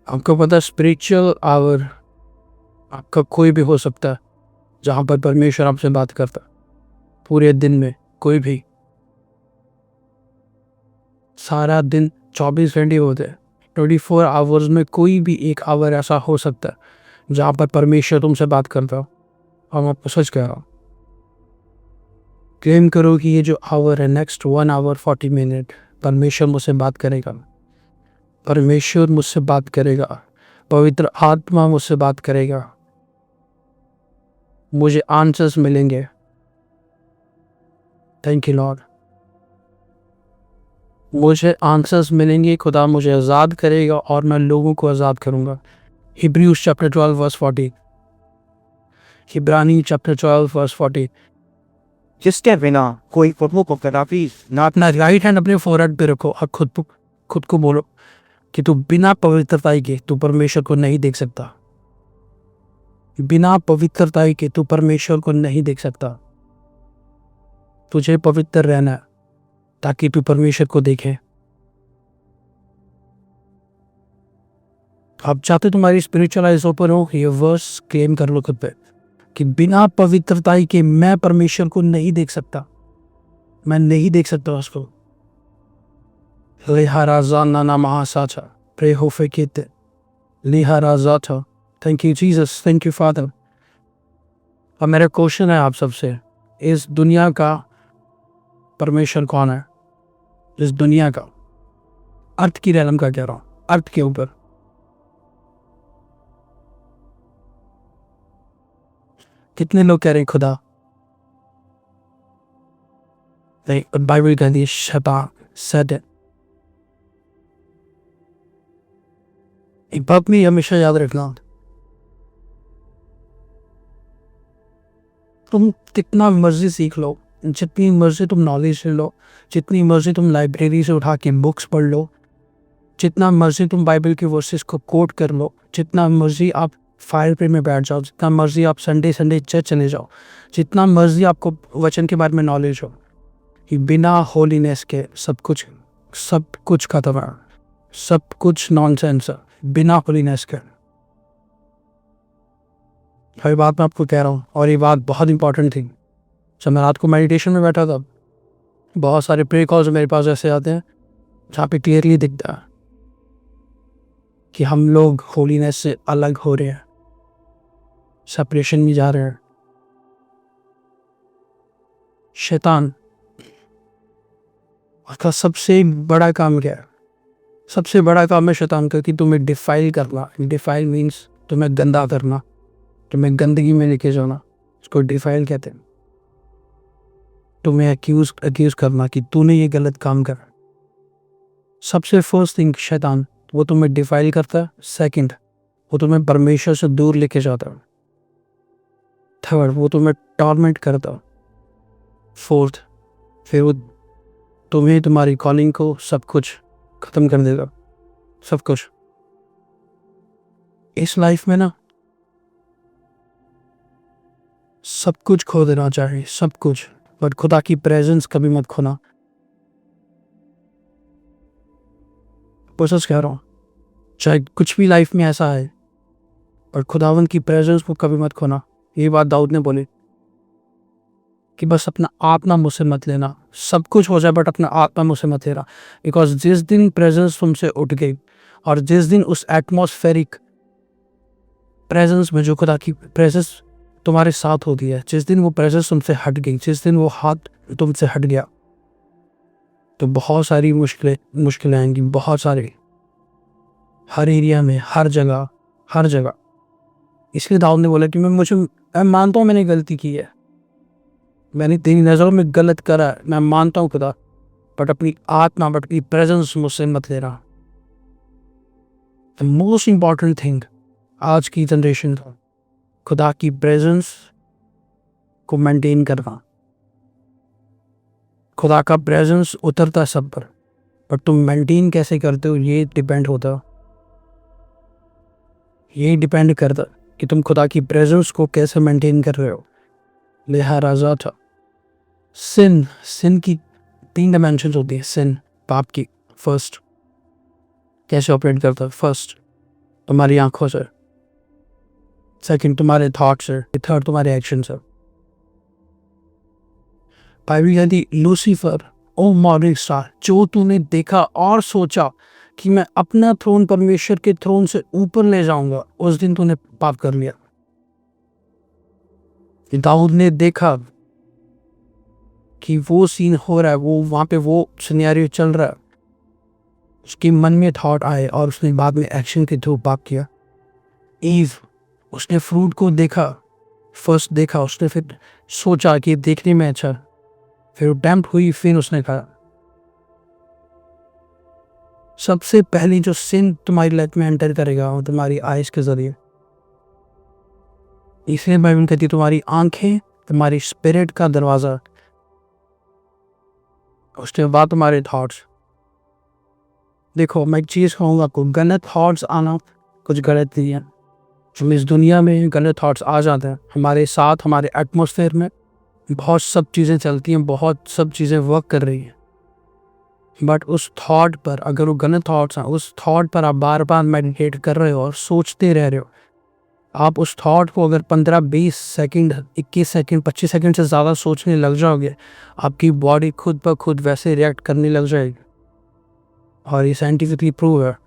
आपको पता है स्पिरिचुअल आवर आपका कोई भी हो सकता है जहाँ पर परमेश्वर आपसे बात करता है। पूरे दिन में कोई भी, सारा दिन 24 घंटे होते हैं, 24 आवर्स में कोई भी एक आवर ऐसा हो सकता है जहाँ पर परमेश्वर तुमसे बात करता हो। हम आपको सच कह रहा हूँ, क्लेम करो कि ये जो आवर है, नेक्स्ट 1 आवर 40 मिनट परमेश्वर मुझसे बात करेगा। परमेश्वर मुझसे बात करेगा, पवित्र आत्मा मुझसे बात करेगा, मुझे आंसर्स मिलेंगे। थैंक यू लॉर्ड, मुझे आंसर्स मिलेंगे। खुदा मुझे आज़ाद करेगा और मैं लोगों को आज़ाद करूँगा। हिब्रूज चैप्टर 12 वर्स 40, इब्रानी चैप्टर 12 वर्स 40। जिसके बिना कोई प्रभु को कदापि ना अपना राइट हैंड अपने फोरहेड पे रखो और खुद को बोलो कि तू बिना पवित्रता के तू परमेश्वर को नहीं देख सकता। बिना पवित्रता के तू परमेश्वर को नहीं देख सकता। तुझे पवित्र रहना है ताकि तू परमेश्वर को देखे। आप चाहते तुम्हारी स्पिरिचुअल आइज ओपन हो, ये वर्स क्लेम कर लो खुद पे कि बिना पवित्रता के मैं परमेश्वर को नहीं देख सकता। मैं नहीं देख सकता उसको। लिहाराज़ाना महासाचा प्रे हो फेकेते लिहाराज़ाचा। Thank you Jesus, thank you father. अब मेरा क्वेश्चन है आप सबसे, इस दुनिया का परमेश्वर कौन है? इस दुनिया का, अर्थ की रैलम का कह रहा हूँ, अर्थ के ऊपर। कितने लोग कह रहे हैं खुदा? बाइबल कहती है शैतान, सैटन। एक बात में हमेशा याद रखना, तुम कितना मर्जी सीख लो, जितनी मर्जी तुम नॉलेज ले लो, जितनी मर्जी तुम लाइब्रेरी से उठा के बुक्स पढ़ लो, जितना मर्जी तुम बाइबल के वर्सेस को कोट कर लो, जितना मर्जी आप फायर प्रे में बैठ जाओ, जितना मर्जी आप संडे चर्च चले जाओ, जितना मर्जी आपको वचन के बारे में नॉलेज हो, कि बिना होलीनेस के सब कुछ खत्म है, सब कुछ नॉनसेंस है बिना होलीनेस के। हर बात मैं आपको कह रहा हूँ, और ये बात बहुत इंपॉर्टेंट थी। जब मैं रात को मेडिटेशन में बैठा था, बहुत सारे प्रे कॉल्स मेरे पास ऐसे आते हैं जहाँ पे क्लियरली दिखता है कि हम लोग होलीनेस से अलग हो रहे हैं, सेपरेशन में जा रहे हैं। शैतान उसका सबसे बड़ा काम क्या है? सबसे बड़ा काम है शैतान का कि तुम्हें डिफाइल करना। डिफाइल मीन्स तुम्हें गंदा करना, तुम्हें गंदगी में लेके जाना, उसको डिफाइल कहते हैं। तुम्हें अक्यूज करना कि तूने ये गलत काम करा। सबसे फर्स्ट थिंग शैतान वो तुम्हें डिफाइल करता है। सेकंड, वो तुम्हें परमेश्वर से दूर लेके जाता है। थर्ड, वो तुम्हें टॉर्मेंट करता है। फोर्थ, फिर वो तुम्हें तुम्हारी कॉलिंग को सब कुछ खत्म कर देगा। सब कुछ इस लाइफ में ना, सब कुछ खो देना चाहिए, सब कुछ, बट खुदा की प्रेजेंस कभी मत खोना। सच कह रहा हूँ, चाहे कुछ भी लाइफ में ऐसा है, पर खुदावन की प्रेजेंस को कभी मत खोना। ये बात दाऊद ने बोली कि बस अपना आत्मा मुझसे मत लेना। सब कुछ हो जाए बट अपना आत्मा मुझसे मत लेना। बिकॉज जिस दिन प्रेजेंस तुमसे उठ गई, और जिस दिन उस एटमॉस्फेरिक प्रेजेंस में जो खुदा की प्रेजेंस तुम्हारे साथ होती है, जिस दिन वो प्रेजेंस तुमसे हट गई, जिस दिन वो हाथ तुमसे हट गया, तो बहुत सारी मुश्किलें आएंगी, बहुत सारी, हर एरिया में, हर जगह। इसलिए दाऊद ने बोला कि मैं मानता हूँ मैंने गलती की है, मैंने तेरी नज़रों में गलत करा है, मैं मानता हूँ खुदा, बट अपनी आत्मा, बट अपनी प्रेजेंस मुझसे मत लेना। द मोस्ट इम्पॉर्टेंट थिंग आज की जनरेशन का, खुदा की प्रेजेंस को मेंटेन करना। खुदा का प्रेजेंस उतरता है सब पर, पर तुम मेंटेन कैसे करते हो ये डिपेंड करता कि तुम खुदा की प्रेजेंस को कैसे मेंटेन कर रहे हो। लिहाजा था सिन की 3 डायमेंशंस होती है। सिन, पाप की, फर्स्ट कैसे ऑपरेट करता है। फर्स्ट, तुम्हारी आंखों से, सेकंड तुम्हारे थॉट से, थर्ड तुम्हारे एक्शन से। बाइबल कहती लूसीफर ओ मॉर्निंग स्टार, जो तूने देखा और सोचा कि मैं अपना थ्रोन परमेश्वर के थ्रोन से ऊपर ले जाऊंगा, उस दिन तूने पाप कर लिया। दाऊद ने देखा कि वो सीन हो रहा है, वो वहां पे वो सिनेरियो चल रहा है, उसके मन में थॉट आए और उसने बाद में एक्शन के थ्रू पाप किया। ईव, उसने फ्रूट को देखा, फर्स्ट देखा, उसने फिर सोचा कि देखने में अच्छा, फिर वो टेम्प्ट हुई, फिर उसने खाया। सबसे पहली जो सिन तुम्हारी लाइफ में एंटर करेगा वो तुम्हारी आइज के जरिए। इसलिए बाइबल कहती है तुम्हारी आंखें तुम्हारी स्पिरिट का दरवाजा, उसके बाद तुम्हारे थॉट्स। देखो मैं एक चीज़ कहूँगा, आपको गलत थॉट्स आना कुछ गलत नहीं है। हम इस दुनिया में गलत थॉट्स आ जाते हैं, हमारे साथ हमारे एटमॉस्फेयर में बहुत सब चीज़ें चलती हैं, बहुत सब चीज़ें वर्क कर रही हैं, बट उस थॉट पर अगर वो गलत थॉट्स हैं, उस थॉट पर आप बार बार मेडिटेट कर रहे हो और सोचते रह रहे हो, आप उस थॉट को अगर 15-20 सेकंड, 21 सेकंड, 25 सेकंड से ज़्यादा सोचने लग जाओगे, आपकी बॉडी खुद ब खुद वैसे रिएक्ट करने लग जाएगी। और ये साइंटिफिकली प्रूव है।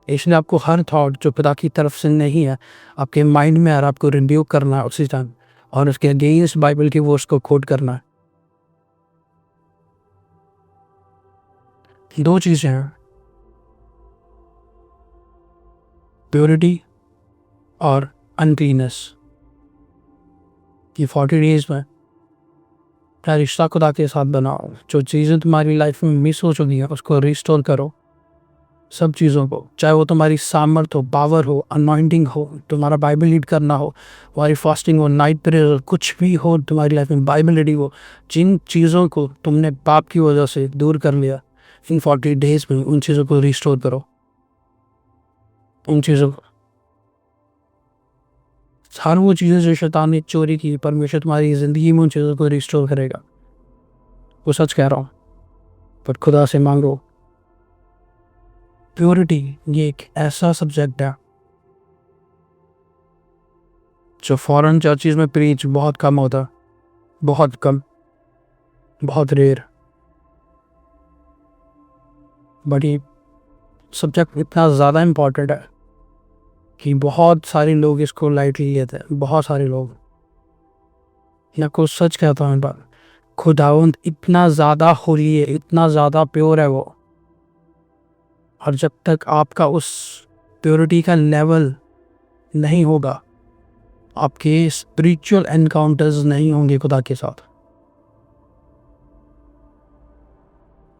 इसलिए आपको हर थॉट जो खुदा की तरफ से नहीं है आपके माइंड में आ रहा, आपको रिब्यूक करना है उसी टाइम, और उसके अगेंस्ट बाइबल की वर्ड्स को कोट करना है। दो चीज़ें हैं, प्योरिटी और अनक्लीननेस। ये 40 डेज में अपना रिश्ता खुदा के साथ बनाओ। जो चीज़ें तुम्हारी लाइफ में मिस हो चुकी हैं उसको रिस्टोर करो, सब चीज़ों को, चाहे वो तुम्हारी सामर्थ हो, पावर हो, अनॉइंटिंग हो, तुम्हारा बाइबल रीड करना हो, तुम्हारी फास्टिंग हो, नाइट प्रेयर, कुछ भी हो तुम्हारी लाइफ में, बाइबल रीडिंग हो, जिन चीज़ों को तुमने पाप की वजह से दूर कर लिया, इन 40 डेज में उन चीज़ों को रिस्टोर करो। उन चीज़ों को, हर वो चीज़ें जो शैतान ने चोरी की, परमेश्वर तुम्हारी ज़िंदगी में उन चीज़ों को रिस्टोर करेगा। वो सच कह रहा हूँ, पर खुदा से मांगो। प्योरिटी ये एक ऐसा सब्जेक्ट है जो फॉरेन चर्चेज में प्रीच बहुत कम होता, बहुत कम, बहुत रेयर, बट ये सब्जेक्ट इतना ज़्यादा इम्पोर्टेंट है कि बहुत सारे लोग इसको लाइटली लेते हैं। बहुत सारे लोग, मैं आपको सच कहता हूँ, बात खुदावंद इतना ज़्यादा होली है, इतना ज़्यादा प्योर है वो, और जब तक आपका उस प्योरिटी का लेवल नहीं होगा, आपके स्पिरिचुअल एनकाउंटर्स नहीं होंगे खुदा के साथ।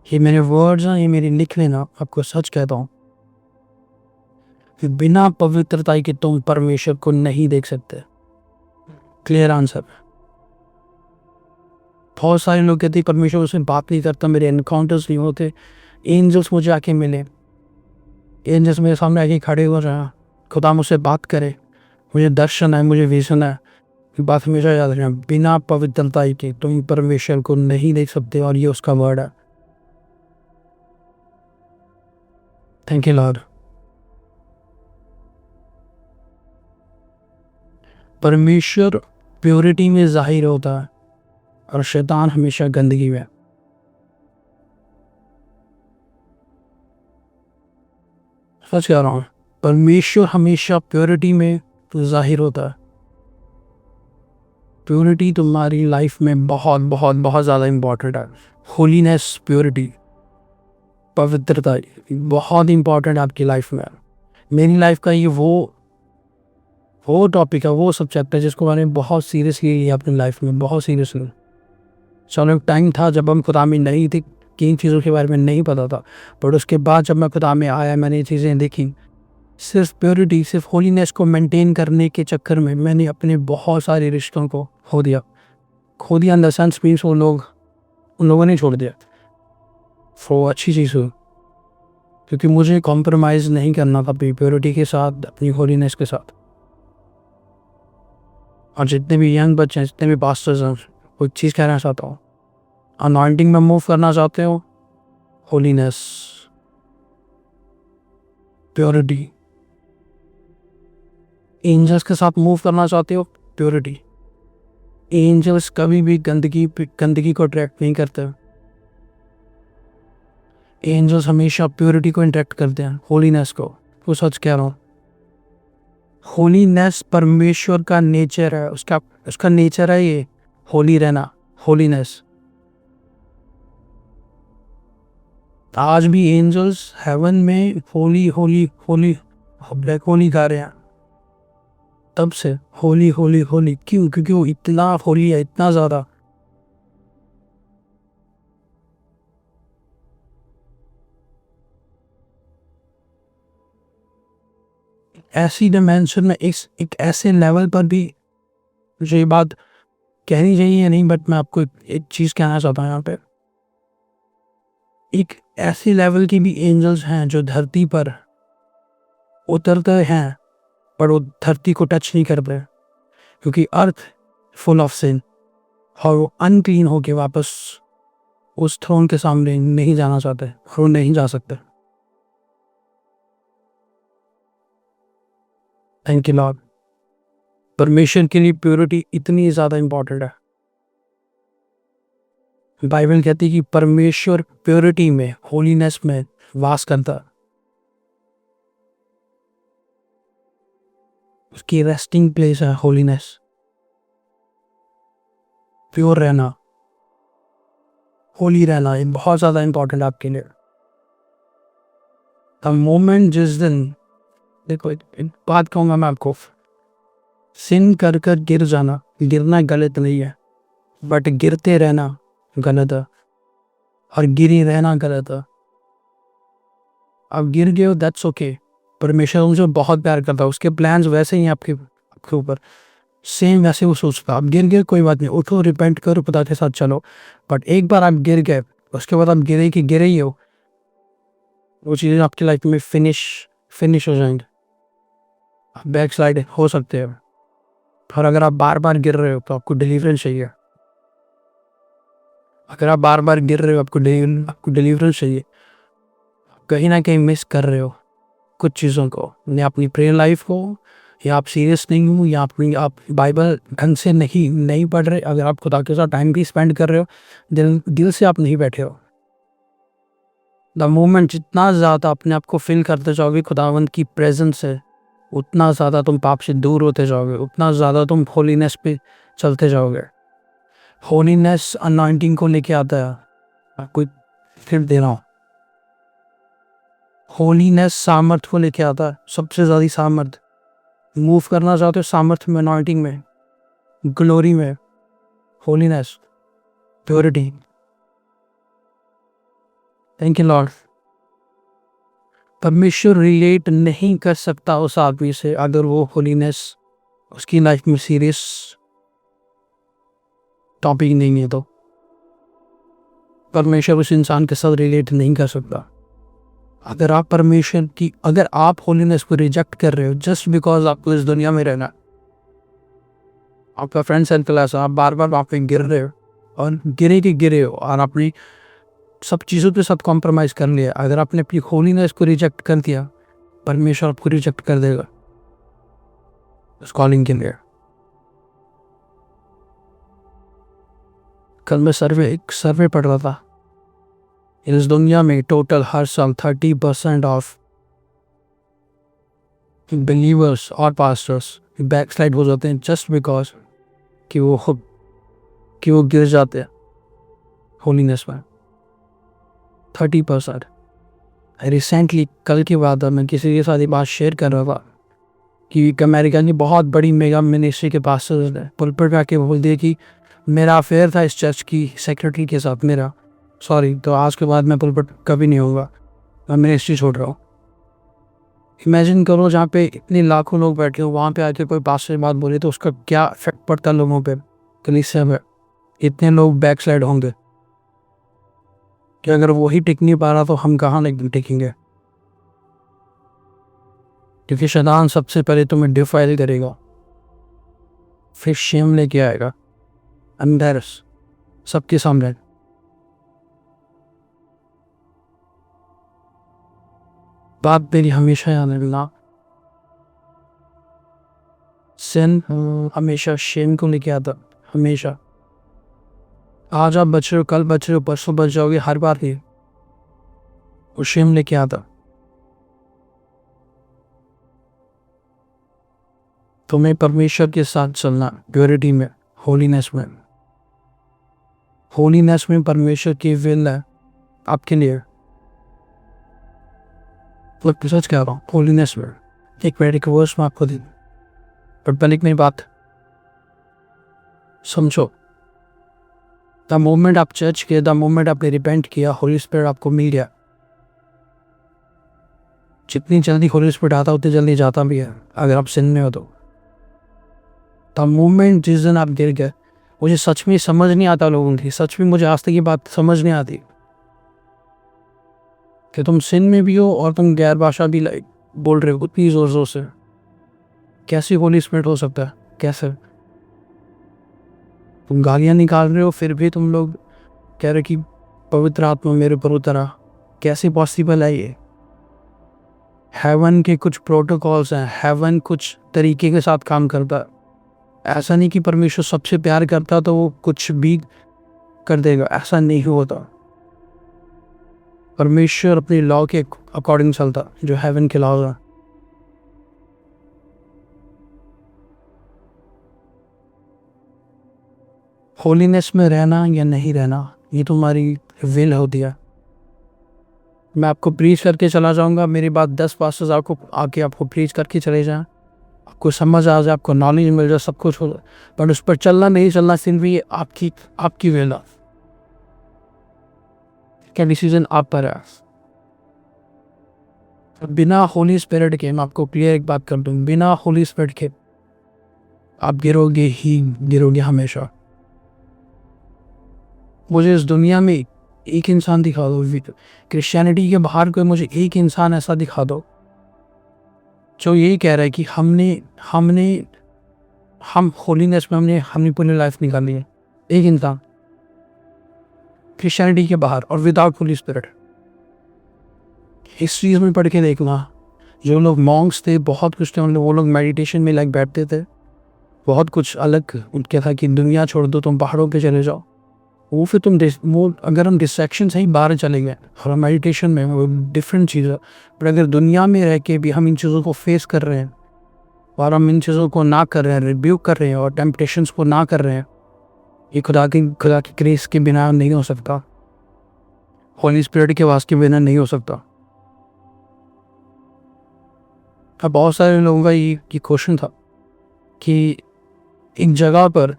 ये मेरे वर्ड्स हैं, ये मेरी लिख लेना, आपको सच कहता हूँ, बिना पवित्रता के तुम परमेश्वर को नहीं देख सकते। Clear answer. बहुत सारे लोग कहते हैं परमेश्वर उससे बात नहीं करता, मेरे एनकाउंटर्स नहीं होते। एंजल्स मुझे आके मिले, एंजल्स मेरे सामने आके खड़े हो रहे हैं, खुदा मुझसे बात करे, मुझे दर्शन है, मुझे विजन है। बात हमेशा याद रखना, बिना पवित्रता के तुम परमेश्वर को नहीं देख सकते, और ये उसका वर्ड है। Thank you Lord. परमेश्वर प्योरिटी में जाहिर होता है और शैतान हमेशा गंदगी में। सच कह रहा हूँ, परमेश्वर हमेशा प्योरिटी में जाहिर होता है। प्योरिटी तुम्हारी लाइफ में बहुत बहुत बहुत ज़्यादा इम्पॉर्टेंट है। होलीनेस, प्योरिटी, पवित्रता बहुत इम्पॉर्टेंट है आपकी लाइफ में। मेरी लाइफ का ये वो टॉपिक है, वो सब्जेक्ट है जिसको मैंने बहुत सीरियसली लिया अपनी लाइफ में, बहुत सीरियसली। चलो एक टाइम था जब हम खुदा में नहीं थे, किन चीज़ों के बारे में नहीं पता था, बट उसके बाद जब मैं खुदा में आया, मैंने ये चीज़ें देखी। सिर्फ प्योरिटी, सिर्फ होलीनेस को मेंटेन करने के चक्कर में मैंने अपने बहुत सारे रिश्तों को खो दिया इन द सेंस मीन्स उन लोगों ने छोड़ दिया। वो अच्छी चीज़ हो, क्योंकि मुझे कॉम्प्रोमाइज़ नहीं करना था अपनी प्योरिटी के साथ, अपनी होलीनेस के साथ। और जितने भी यंग बच्चे हैं, जितने भी पास्टर्स हैं, वो एक चीज़ कहना चाहता हूँ, अनॉइंटिंग में मूव करना चाहते हो, होलीनेस, प्योरिटी, एंजल्स के साथ मूव करना चाहते हो, प्योरिटी। एंजल्स कभी भी गंदगी को अट्रैक्ट नहीं करते। एंजल्स हमेशा प्योरिटी को अट्रैक्ट करते हैं, होलीनेस को। वो सच कह रहा हूँ। होलीनेस परमेश्वर का नेचर है, उसका नेचर है ये होली रहना, होलीनेस। आज भी एंजल्स हेवन में होली होली होली ब्लैक होली गा रहे हैं तब से। होली होली होली क्यों? क्योंकि वो इतना होली है, इतना ज्यादा। ऐसी डिमेंशन में एक ऐसे लेवल पर भी, मुझे ये बात कहनी चाहिए नहीं, बट मैं आपको एक चीज कहना चाहता हूँ यहाँ पे। एक ऐसी लेवल की भी एंजल्स हैं जो धरती पर उतरते हैं पर वो धरती को टच नहीं करते, क्योंकि अर्थ फुल ऑफ सिन, और वो अनक्लीन होके वापस उस थ्रोन के सामने नहीं जाना चाहते, और वो नहीं जा सकते। Thank you Lord. परमेश्वर के लिए प्योरिटी इतनी ज्यादा इंपॉर्टेंट है। बाइबल कहती है कि परमेश्वर प्योरिटी में, होलीनेस में वास करता है। उसकी रेस्टिंग प्लेस है होलीनेस। प्योर रहना, होली रहना, ये बहुत ज्यादा इंपॉर्टेंट है आपके लिए। द मोमेंट जिस दिन, देखो एक बात कहूंगा मैं आपको, सिन कर गिर जाना, गिरना गलत नहीं है, बट गिरते रहना गलत है, और गिरी रहना गलत है। अब गिर गए हो, दैट्स ओके। परमेश्वर उनसे बहुत प्यार करता है, उसके प्लान्स वैसे ही हैं आपके ऊपर, सेम वैसे वो सोचता है। आप गिर गए, कोई बात नहीं, उठो, रिपेंट करो, पिता के साथ चलो। बट एक बार आप गिर गए, उसके बाद आप गिरे ही हो, वो चीज़ें आपकी लाइफ में फिनिश हो जाएंगे। आप बैक स्लाइड हो सकते हैं। और अगर आप बार बार गिर रहे हो तो आपको डिलीवरेंस चाहिए। अगर आप बार बार गिर रहे हो, आपको डिलीवरेंस चाहिए। कहीं ना कहीं मिस कर रहे हो कुछ चीज़ों को, या अपनी प्रेयर लाइफ को, या आप सीरियस नहीं हो, या आप बाइबल ढंग से नहीं पढ़ रहे। अगर आप खुदा के साथ टाइम भी स्पेंड कर रहे हो, दिल से आप नहीं बैठे हो। द मोमेंट जितना ज़्यादा अपने आप को फील करते जाओगे खुदावंद की प्रेजेंस से, उतना ज़्यादा तुम पाप से दूर होते जाओगे, उतना ज़्यादा तुम होलीनेस पे चलते जाओगे। होलीनेस अनॉइंटिंग को लेके आता है। आपको फिर दे रहा हूँ, होलीनेस सामर्थ को लेके आता है, सबसे ज़्यादा सामर्थ। मूव करना चाहते हो सामर्थ में, अनॉइंटिंग में, ग्लोरी में, holiness, purity. Thank you Lord. परमेश्वर रिलेट नहीं कर सकता उस आदमी से अगर वो होलीनेस उसकी लाइफ में सीरियस टॉपिक नहीं है तो। परमेश्वर उस इंसान के साथ रिलेट नहीं कर सकता। अगर आप होलीनेस को रिजेक्ट कर रहे हो जस्ट बिकॉज आपको इस दुनिया में रहना, आपका फ्रेंड सर्कल ऐसा, आप बार बार वहाँ पे गिर रहे हो, और गिरे हो, और अपनी सब चीज़ों के साथ कॉम्प्रोमाइज़ कर लिया। अगर आपने अपनी होलीनेस को रिजेक्ट कर दिया, परमेश्वर आपको रिजेक्ट कर देगा उस कॉलिंग के लिए। कल मैं एक सर्वे पढ़ रहा था, इस दुनिया में टोटल हर साल 30% ऑफ बिलीवर्स और पास्टर्स बैकस्लाइड हो जाते हैं जस्ट बिकॉज कि वो गिर जाते हैं होलीनेस में। 30%। रिसेंटली कल की बात है, मैं किसी के साथ ये बात शेयर कर रहा था कि एक अमेरिका की बहुत बड़ी मेगा मिनिस्ट्री के पास्टर्स ने पुलपिट पे आके बोल दिया कि मेरा अफेयर था इस चर्च की सेक्रेटरी के साथ, मेरा सॉरी, तो आज के बाद मैं पुलपिट कभी नहीं होगा, मैं मिनिस्ट्री छोड़ रहा हूँ। इमेजिन करो, जहाँ पे इतने लाखों लोग बैठे हो, वहाँ पे आके कोई पास्टर बात बोले तो उसका क्या इफेक्ट पड़ता है लोगों पे, कलीसिया में इतने लोग बैक स्लाइड होंगे कि अगर वही टिक नहीं पा रहा तो हम कहाँ टिकेंगे। क्योंकि शैतान सबसे पहले तुम्हें डिफाइल करेगा, फिर शेम लेके आएगा, एम्बैरस सबके सामने। बात मेरी हमेशा याद रखना, सिन हमेशा शेम को लेके आता, हमेशा। आज आप बच रहे हो, कल बच रहे हो, परसों बच जाओगे, हर बार ही वो शेम लेके आता। तुम्हें परमेश्वर के साथ चलना, प्योरिटी में, होलीनेस में। होलीनेस में परमेश्वर की विल है आपके लिए। सच कह रहा हूँ, होलीनेस में एक मिनट के वर्स में आपको दी, पर पहले एक मेरी बात समझो। द मोमेंट आप चर्च किए, द मोमेंट आपने रिपेंट किया, होली स्पिरिट आपको मिल गया। जितनी जल्दी होली स्पिरिट आता उतनी जल्दी जाता भी है अगर आप सिन में हो तो। द मोमेंट जिस दिन आप गिर गए, मुझे सच में समझ नहीं आता लोगों की, सच में मुझे आज तक ये बात समझ नहीं आती कि तुम सिन में भी हो और तुम गैर भाषा भी बोल रहे हो उतनी जोर जोर से। कैसे होली स्पिरिट हो सकता है? कैसे? तुम गालियाँ निकाल रहे हो फिर भी तुम लोग कह रहे कि पवित्र आत्मा मेरे पर उतरा। कैसे पॉसिबल है ये? हेवन के कुछ प्रोटोकॉल्स हैं, हेवन कुछ तरीके के साथ काम करता है। ऐसा नहीं कि परमेश्वर सबसे प्यार करता तो वो कुछ भी कर देगा, ऐसा नहीं होता। परमेश्वर अपने लॉ के अकॉर्डिंग चलता, जो हेवन के लॉ है। होलीनेस में रहना या नहीं रहना ये तुम्हारी विल होती है। मैं आपको प्रीच करके चला जाऊंगा, मेरी बात 10 पास्टर्स आपको आके आपको प्रीच करके चले जाएं, आपको समझ आ जाए, आपको नॉलेज मिल जाए, सब कुछ हो जाए, बट उस पर चलना नहीं चलना सिर्फ ये आपकी विल है। क्या डिसीजन आप पर है। बिना होली स्पिरिट के, मैं आपको क्लियर एक बात कर दूं, बिना होली स्पिरिट के आप गिरोगे ही गिरोगे हमेशा। मुझे इस दुनिया में एक इंसान दिखा दो, क्रिश्चियनिटी के बाहर कोई मुझे एक इंसान ऐसा दिखा दो जो यही कह रहा है कि हम होलीनेस में हमने पूरी लाइफ निकाली है। एक इंसान क्रिश्चियनिटी के बाहर और विदाउट होली स्पिरिट। हिस्ट्रीज में पढ़ के देखना, जो लोग मॉन्क्स थे, बहुत कुछ थे, वो लोग मेडिटेशन में बैठते थे, बहुत कुछ अलग उनके था कि दुनिया छोड़ दो, तुम पहाड़ों पे चले जाओ। वो फिर अगर हम डिस्ट्रैक्शन से ही बाहर चले गए और मेडिटेशन में, वो डिफरेंट चीज़ है। पर अगर दुनिया में रह के भी हम इन चीज़ों को फेस कर रहे हैं और हम इन चीज़ों को ना कर रहे हैं, रिब्यूक कर रहे हैं और टेम्पटेशंस को ना कर रहे हैं, ये खुदा की ग्रेस के बिना नहीं हो सकता, होली स्पिरिट के वास्ते के बिना नहीं हो सकता। अब बहुत सारे लोगों का ये क्वेश्चन था कि एक जगह पर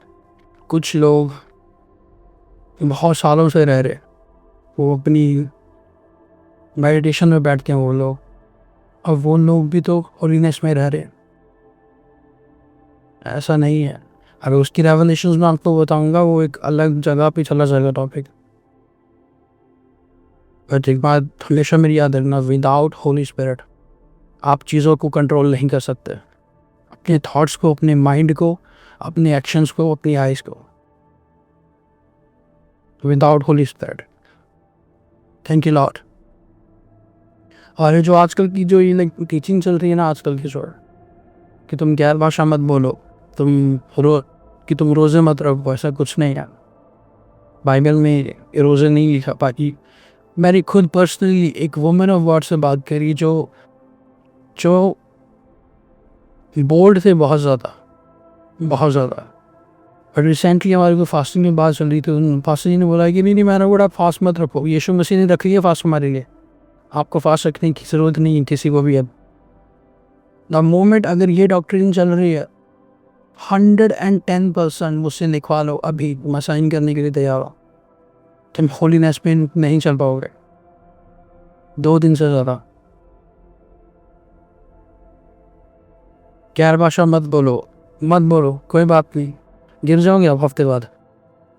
कुछ लोग बहुत सालों से रह रहे, वो अपनी मेडिटेशन में बैठते हैं वो लोग, और वो लोग भी तो होलीनेस में रह रहे हैं। ऐसा नहीं है। अगर उसकी रेवलेशंस में आपको बताऊंगा, वो एक अलग जगह पे चला जाएगा टॉपिक। बट एक बात हमेशा मेरी याद रखना, विदाउट होली स्पिरिट आप चीज़ों को कंट्रोल नहीं कर सकते, अपने थॉट्स को, अपने माइंड को, अपने एक्शंस को, अपनी आइज को, without Holi spirit. Thank you Lord. और जो आजकल की जो ये टीचिंग चल रही है ना आजकल की, जो कि तुम गैर भाषा मत बोलो, कि तुम रोज़े मत रखो, ऐसा कुछ नहीं है। बाइबल में रोज़े नहीं लिखा पाती। मैंने खुद पर्सनली एक वुमेन ऑफ गॉड से बात करी जो बोल्ड थे बहुत ज़्यादा। और रिसेंटली हमारे को फास्टिंग में बात चल रही थी, फास्टर जी ने बोला कि नहीं मैंने बोला आप फास्ट मत रखो, यीशु मसीह ने रख लिया फास्ट हमारे लिए, आपको फास्ट रखने की ज़रूरत नहीं है किसी को भी। अब द मोमेंट अगर ये डॉक्ट्रिन चल रही है, 110% मुझसे लिखवा लो, अभी मैं साइन करने के लिए तैयार हूँ। तुम होलीनेस में नहीं चल पाओगे 2 दिन से ज़्यादा। गैर भाषा मत बोलो, कोई बात नहीं, गिर जाओगे आप हफ्ते बाद,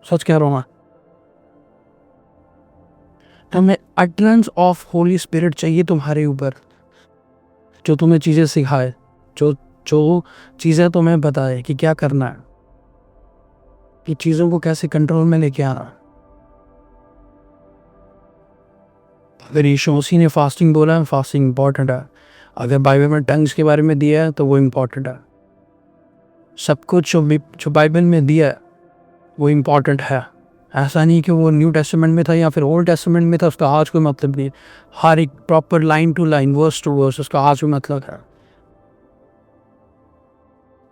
सच कह रहा हूँ मैं। तुम्हें अटरेंस ऑफ होली स्पिरिट चाहिए तुम्हारे ऊपर, जो तुम्हें चीज़ें सिखाए, जो चीज़ें तुम्हें बताए कि क्या करना है, कि चीज़ों को कैसे कंट्रोल में लेके आना। अगर यीशु मसीह ने फास्टिंग बोला है, फास्टिंग इंपॉर्टेंट है। अगर बाइबल में टंग्स के बारे में दिया है तो वो इम्पॉर्टेंट है। सब कुछ जो बाइबल में दिया है वो इम्पॉर्टेंट है। ऐसा नहीं कि वो न्यू टेस्टामेंट में था या फिर ओल्ड टेस्टामेंट में था उसका आज कोई मतलब नहीं। हर एक proper line to line, verse to verse उसका आज कोई मतलब है।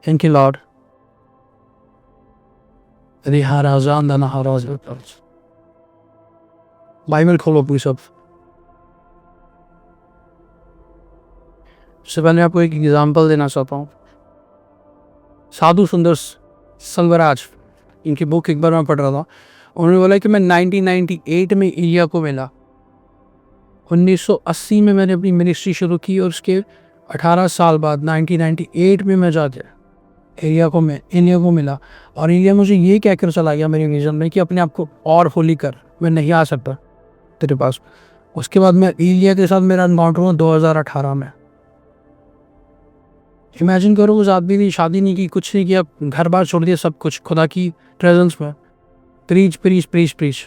Thank you lord. बाइबल खोलो प्लीज सब। उससे पहले आपको एक एग्जाम्पल देना चाहता हूँ। साधु सुंदर संगराज, इनकी बुक एक बार मैं पढ़ रहा था। उन्होंने बोला कि मैं 1998 में एलिया को मिला। 1980 में मैंने अपनी मिनिस्ट्री शुरू की और उसके 18 साल बाद 1998 में मैं जाके एलिया को मिला। और एलिया मुझे ये कहकर चला गया मेरे विजन में कि अपने आप को और होली कर, मैं नहीं आ सकता तेरे पास। उसके बाद मैं एलिया के साथ मेरा एनकाउंटर हुआ 2018 में। इमेजिन करो, उस आदमी ने शादी नहीं की, कुछ नहीं किया, घर बार छोड़ दिया, सब कुछ खुदा की प्रेजेंस में प्रीच।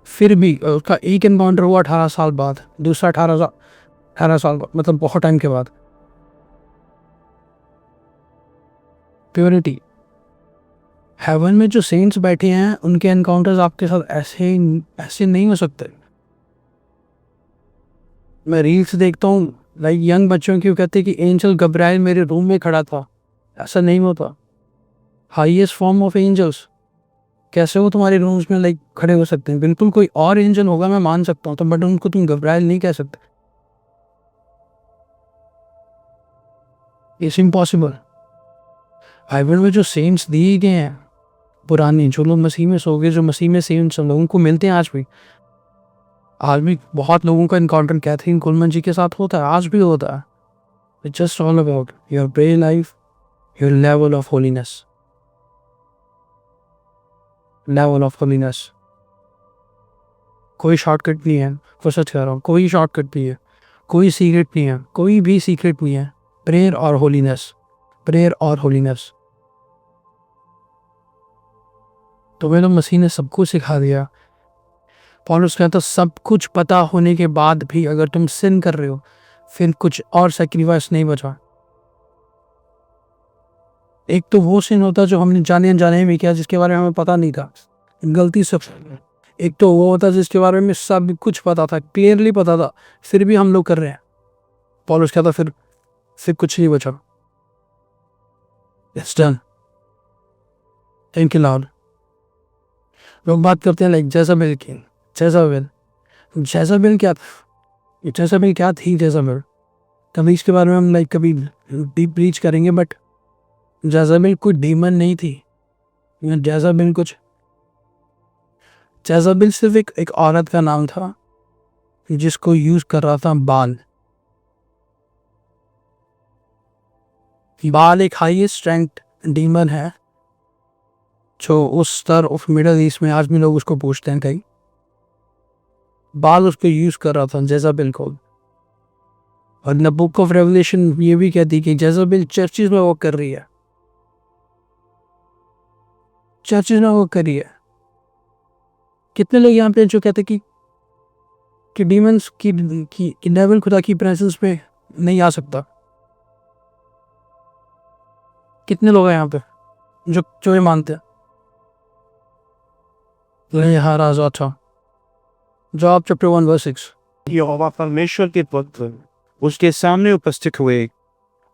फिर भी उसका एक एनकाउंटर हुआ 18 साल बाद, दूसरा 18 साल बाद, मतलब बहुत टाइम के बाद। प्योरिटी। हेवन में जो सेंट्स बैठे हैं उनके एनकाउंटर्स आपके साथ ऐसे नहीं हो सकते। मैं रील्स देखता हूँ, लाइक यंग बच्चों की, कहते हैं कि एंजल गब्राइल मेरे रूम में खड़ा था। ऐसा नहीं होता। हाईएस्ट फॉर्म ऑफ एंजल्स कैसे वो तुम्हारे रूम्स में लाइक खड़े हो सकते हैं? बिल्कुल कोई और एंजल होगा, मैं मान सकता हूँ तो, बट उनको तुम गब्राइल नहीं कह सकते। It's impossible. बाइबल में जो सेंट्स दिए गए हैं पुराने, जो लोग मसीह में सो गए, जो मसीह में सेंट्स लोगों को मिलते हैं आज भी बहुत लोगों का इनकाउंटर कैथरीन कुलमन जी के साथ होता है, आज भी होता है। It's just all about your prayer life, your level of holiness. कोई शॉर्टकट नहीं है, वो सच कह रहा हूँ, कोई शॉर्टकट नहीं है, कोई सीक्रेट नहीं है, कोई भी सीक्रेट नहीं है। प्रेयर और होलीनेस। तुम्हें तो मसीह ने सब कुछ सिखा दिया। पौलुस कहता, सब कुछ पता होने के बाद भी अगर तुम सिन कर रहे हो, फिर कुछ और सैक्रिफाइस नहीं बचा। एक तो वो सिन होता जो हमने जाने अनजाने में किया, जिसके बारे में हमें पता नहीं था, गलती से। एक तो वो होता जिसके बारे में सब कुछ पता था, क्लियरली पता था, फिर भी हम लोग कर रहे हैं। पौलुस कहता फिर कुछ नहीं बचा। It's done. Thank you Lord. लोग बात करते हैं लाइक जेज़ाबेल की। जेज़ाबेल क्या थी जेज़ाबेल? कभी इसके बारे में हम लाइक कभी डीप रीच करेंगे, बट जेज़ाबेल कोई डीमन नहीं थी। जेज़ाबेल सिर्फ एक औरत का नाम था जिसको यूज कर रहा था बाल एक हाईएस्ट रैंक डीमन है, जो उस स्तर ऑफ मिडल ईस्ट में आज भी लोग उसको पूछते हैं कहीं। बाल उसको यूज कर रहा था जेज़ाबेल को। और द बुक ऑफ रेवलेशन ये भी कहती कि जेज़ाबेल चर्चिज में वर्क कर रही है। कितने लोग यहाँ पे जो कहते कि डीमंस की डेविल खुदा की प्रेजेंस में नहीं आ सकता? कितने लोग हैं यहाँ पे जो ये मानते हैं? अच्छा, जॉब चैप्टर 1:6। यहोवा परमेश्वर के पुत्र उसके सामने उपस्थित हुए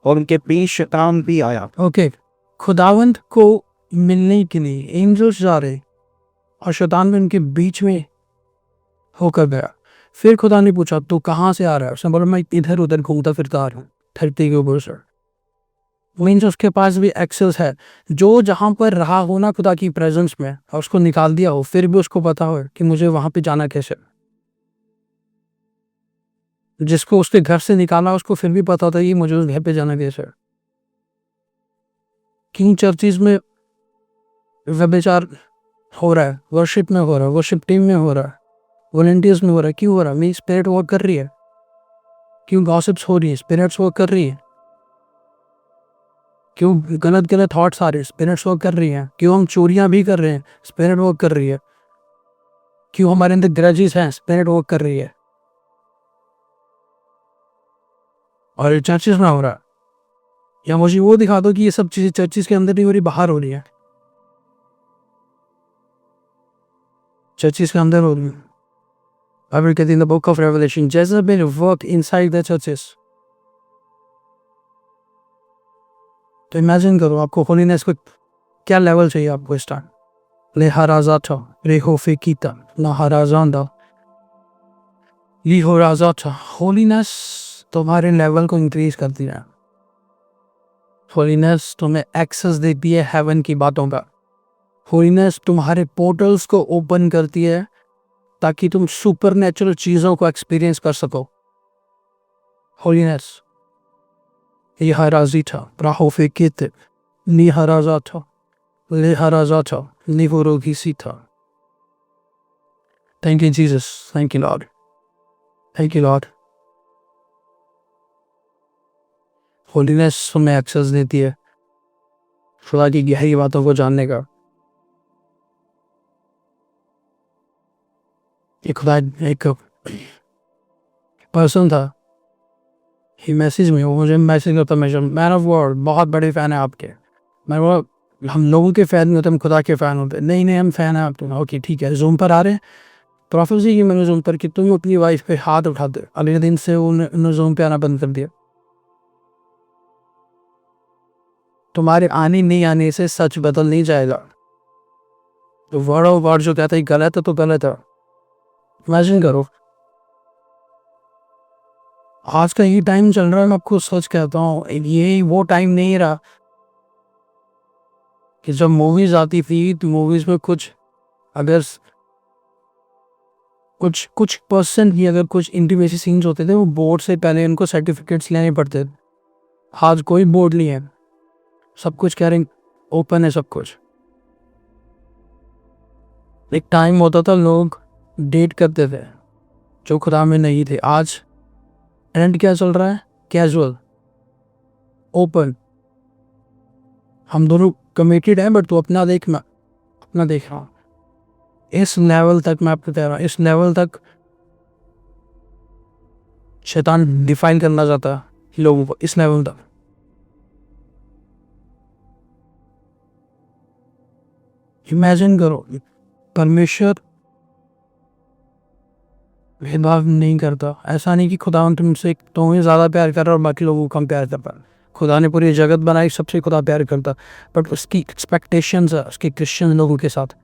और उनके बीच शैतान भी आया। ओके, खुदावंत को मिलने के लिए एंजल्स जा रहे और शैतान भी उनके बीच में होकर गया। फिर खुदा ने पूछा, तू कहाँ से आ रहा है? उसने बोला, मैं इधर उधर घूमता फिरता आ रहा हूँ धरती के ऊपर सर। मीन्स उसके पास भी एक्सेस है, जो जहाँ पर रहा हो ना खुदा की प्रेजेंस में और उसको निकाल दिया हो, फिर भी उसको पता हो कि मुझे वहां पे जाना कैसे। जिसको उसके घर से निकाला उसको फिर भी पता था कि मुझे उस घर पे जाना कैसे। किंग चर्चिज में व्यभिचार हो रहा है, वर्शिप में हो रहा है, वर्शिप टीम में हो रहा है, वॉलंटियर्स में हो रहा है। क्यों हो रहा है? मेरी स्पिरिट वर्क कर रही है। क्यों गॉसिप्स हो रही है? स्पिरिट्स वर्क कर रही है। क्यों गलत थॉट्स आ रहे हैं? स्पिरिट्स वर्क कर रही हैं। क्यों हम चोरियां भी कर रहे हैं? स्पिरिट वर्क कर रही है। क्यों हमारे अंदर ग्रजेस हैं? स्पिरिट वर्क कर रही है। और चर्चेस में हो रहा है। या मुझे वो दिखा दो कि ये सब चीज़ें चर्चिस के अंदर नहीं हो रही, बाहर हो रही है, चर्चिस के अंदर हो रही है। बाइबल कहती है in the book of Revelation, Jezebel work inside the churches. तो इमेजिन करो आपको होलीनेस को क्या लेवल चाहिए आपको स्टार्ट। ले हराजा था रे हो फेकीता ना हराजांदा ली हो राजा था। होलीनेस तुम्हारे लेवल को इंक्रीज करती है। होलीनेस तुम्हें एक्सेस देती है हेवन की बातों का। होलीनेस तुम्हारे पोर्टल्स को ओपन करती है ताकि तुम सुपरनेचुरल चीज़ों को एक्सपीरियंस कर सको। होलीनेस ये हराजी था प्राहो फेकीते नी हराजा था ले हराजा था नी वो रोगी सी था। Thank you Jesus, thank you Lord, thank you Lord. Holiness हमें एक्सेस देती है खुदा की गहरी बातों को जानने का। एक खुदा एक पर्सन था, ही मैसेज में वो मुझे मैसेज करता, मैन ऑफ वर्ड बहुत बड़े फ़ैन है आपके। मैं वो हम लोगों के फ़ैन नहीं होते, हम खुदा के फ़ैन होते। नहीं नहीं हम फ़ैन हैं आपके। ओके ठीक है, जूम पर आ रहे हैं। प्रोफेसी की मैंने जूम पर कि तुम अपनी वाइफ पे हाथ उठा दे। अगले दिन से उन्होंने जूम पे आना बंद कर दिया। तुम्हारे आने नहीं आने से सच बदल नहीं जाएगा। तो वर्ड ऑफ वर्ड जो कहता है गलत है तो गलत है। इमेजिन करो आज का ये टाइम चल रहा है, मैं आपको सच कहता हूँ ये वो टाइम नहीं रहा कि जब मूवीज आती थी तो मूवीज में कुछ अगर कुछ पर्सन ही अगर कुछ इंटीमेसी सीन्स होते थे वो बोर्ड से पहले उनको सर्टिफिकेट्स लेने पड़ते थे। आज कोई बोर्ड नहीं है, सब कुछ कह रहे ओपन है सब कुछ। एक टाइम होता था लोग डेट करते थे जो खुदा में नहीं थे। आज ट्रेंड क्या चल रहा है? Casual, open. हम दोनों कमिटेड हैं बट तू अपना देख, मैं अपना देख रहा हूँ। इस लेवल तक मैं आपको कह रहा हूँ, इस लेवल तक शैतान डिफाइन करना चाहता है लोगों को, इस लेवल तक। इमेजिन करो परमेश्वर भेदभाव नहीं करता। ऐसा नहीं कि खुदा तुमसे तुम्हें ज़्यादा प्यार कर रहा और बाकी लोगों को कम प्यार कर पा। खुदा ने पूरी जगत बनाई, सबसे खुदा प्यार करता। बट उसकी एक्सपेक्टेशंस है उसके क्रिश्चियन लोगों के साथ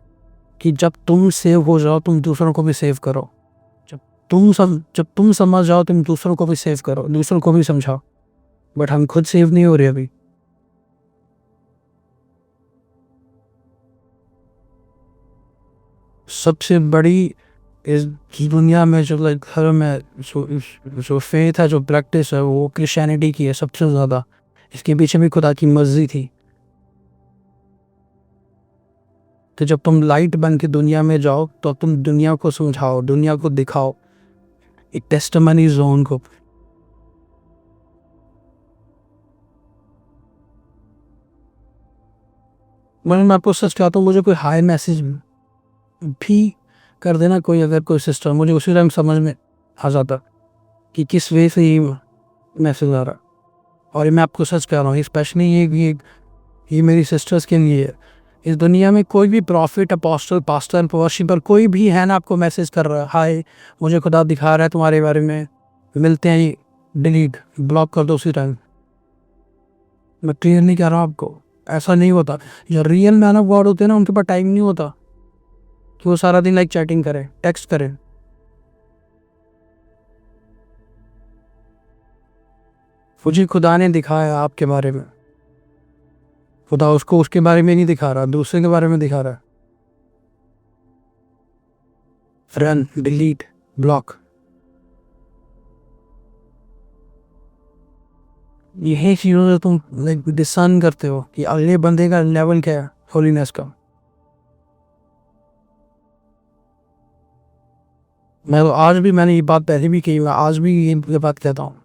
कि जब तुम सेव हो जाओ तुम दूसरों को भी सेव करो। जब तुम समझ जाओ तुम दूसरों को भी सेव करो, दूसरों को भी समझाओ। बट हम खुद सेव नहीं हो रहे अभी। सबसे बड़ी इस दुनिया में जो धर्म है, जो फेथ है, जो प्रैक्टिस है वो क्रिश्चियनिटी की है सबसे ज़्यादा। इसके पीछे भी खुदा की मर्जी थी। तो जब तुम लाइट बन के दुनिया में जाओ तो तुम दुनिया को समझाओ, दुनिया को दिखाओ एक टेस्टिमनी जोन को। मैं आपको सच कहता हूँ, मुझे कोई हाई मैसेज भी कर देना कोई, अगर कोई सिस्टम, मुझे उसी टाइम समझ में आ जाता कि किस वे से ये मैसेज आ रहा। और ये मैं आपको सच कह रहा हूँ, स्पेशली ये मेरी सिस्टर्स के लिए है। इस दुनिया में कोई भी प्रॉफिट, अपोस्टल, पास्टर, वर्शिपर कोई भी है ना आपको मैसेज कर रहा है, हाय मुझे खुदा दिखा रहा है तुम्हारे बारे में, मिलते हैं, डिलीट ब्लॉक कर दो उसी टाइम। मैं क्लियर नहीं कह रहा हूँ आपको, ऐसा नहीं होता। जो रियल मैन ऑफ गॉड होते हैं ना उनके पास टाइम नहीं होता कि वो सारा दिन लाइक चैटिंग करें, टेक्स्ट करें। मुझे खुदा ने दिखाया आपके बारे में, खुदा उसको उसके बारे में नहीं दिखा रहा, दूसरे के बारे में दिखा रहा है। Run, delete, block. यही चीज़ों से तुम लाइक डिसन करते हो कि अगले बंदे का लेवल क्या है होलीनेस का। मैं तो आज भी, मैंने ये बात पहले भी कही, मैं आज भी ये बात कहता हूँ।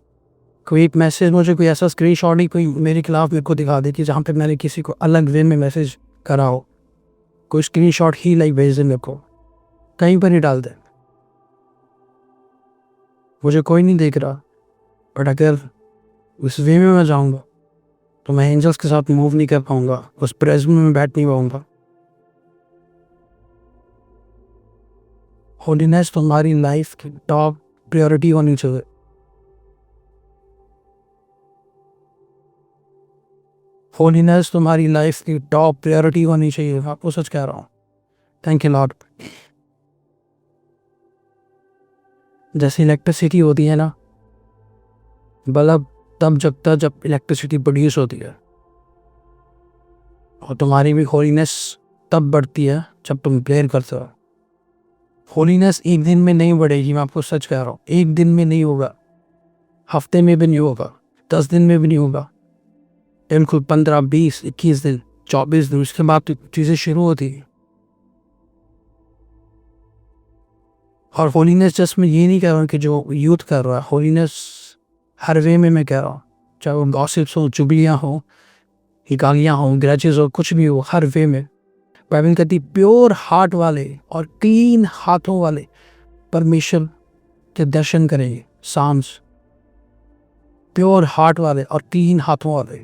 कोई एक मैसेज, मुझे कोई ऐसा स्क्रीनशॉट ही कोई मेरे खिलाफ मेरे को दिखा दे कि जहाँ पे मैंने किसी को अलग वे में मैसेज करा हो, कोई स्क्रीनशॉट ही लाइक भेज दे मेरे को, कहीं पर ही डाल दे, मुझे कोई नहीं देख रहा। बट अगर उस वे में मैं जाऊँगा तो मैं एंजल्स के साथ मूव नहीं कर पाऊंगा, उस प्रेजेंस में बैठ नहीं पाऊंगा। होलीनेस तुम्हारी लाइफ की टॉप प्रायोरिटी होनी चाहिए। होलीनेस तुम्हारी लाइफ की टॉप प्रायोरिटी होनी चाहिए। आपको सच कह रहा हूँ। Thank you Lord. जैसे इलेक्ट्रिसिटी होती है ना, बल्ब तब जगता है जब इलेक्ट्रिसिटी प्रोड्यूस होती है, और तुम्हारी भी होलीनेस तब बढ़ती है जब तुम प्रेयर करते हो। होलीनेस एक दिन में नहीं बढ़ेगी, मैं आपको सच कह रहा हूँ। एक दिन में नहीं होगा, हफ्ते में भी नहीं होगा, 10 दिन में भी नहीं होगा, बिल्कुल 15, 20, 21 दिन, 24 दिन, उसके बाद तो चीज़ें शुरू होती है। और होलीनेस जस्ट मैं ये नहीं कह रहा हूँ कि जो यूथ कर रहा है, होलीनेस हर वे में मैं कह रहा हूँ, चाहे वो गॉसिप्स हो, चुगलियाँ हो, गालियाँ हो, ग्रजेस हो, कुछ भी हो, हर वे में बाइबल कहती प्योर हार्ट वाले और 3 हाथों वाले परमेश्वर के दर्शन करेंगे। साम्स, प्योर हार्ट वाले और 3 हाथों वाले।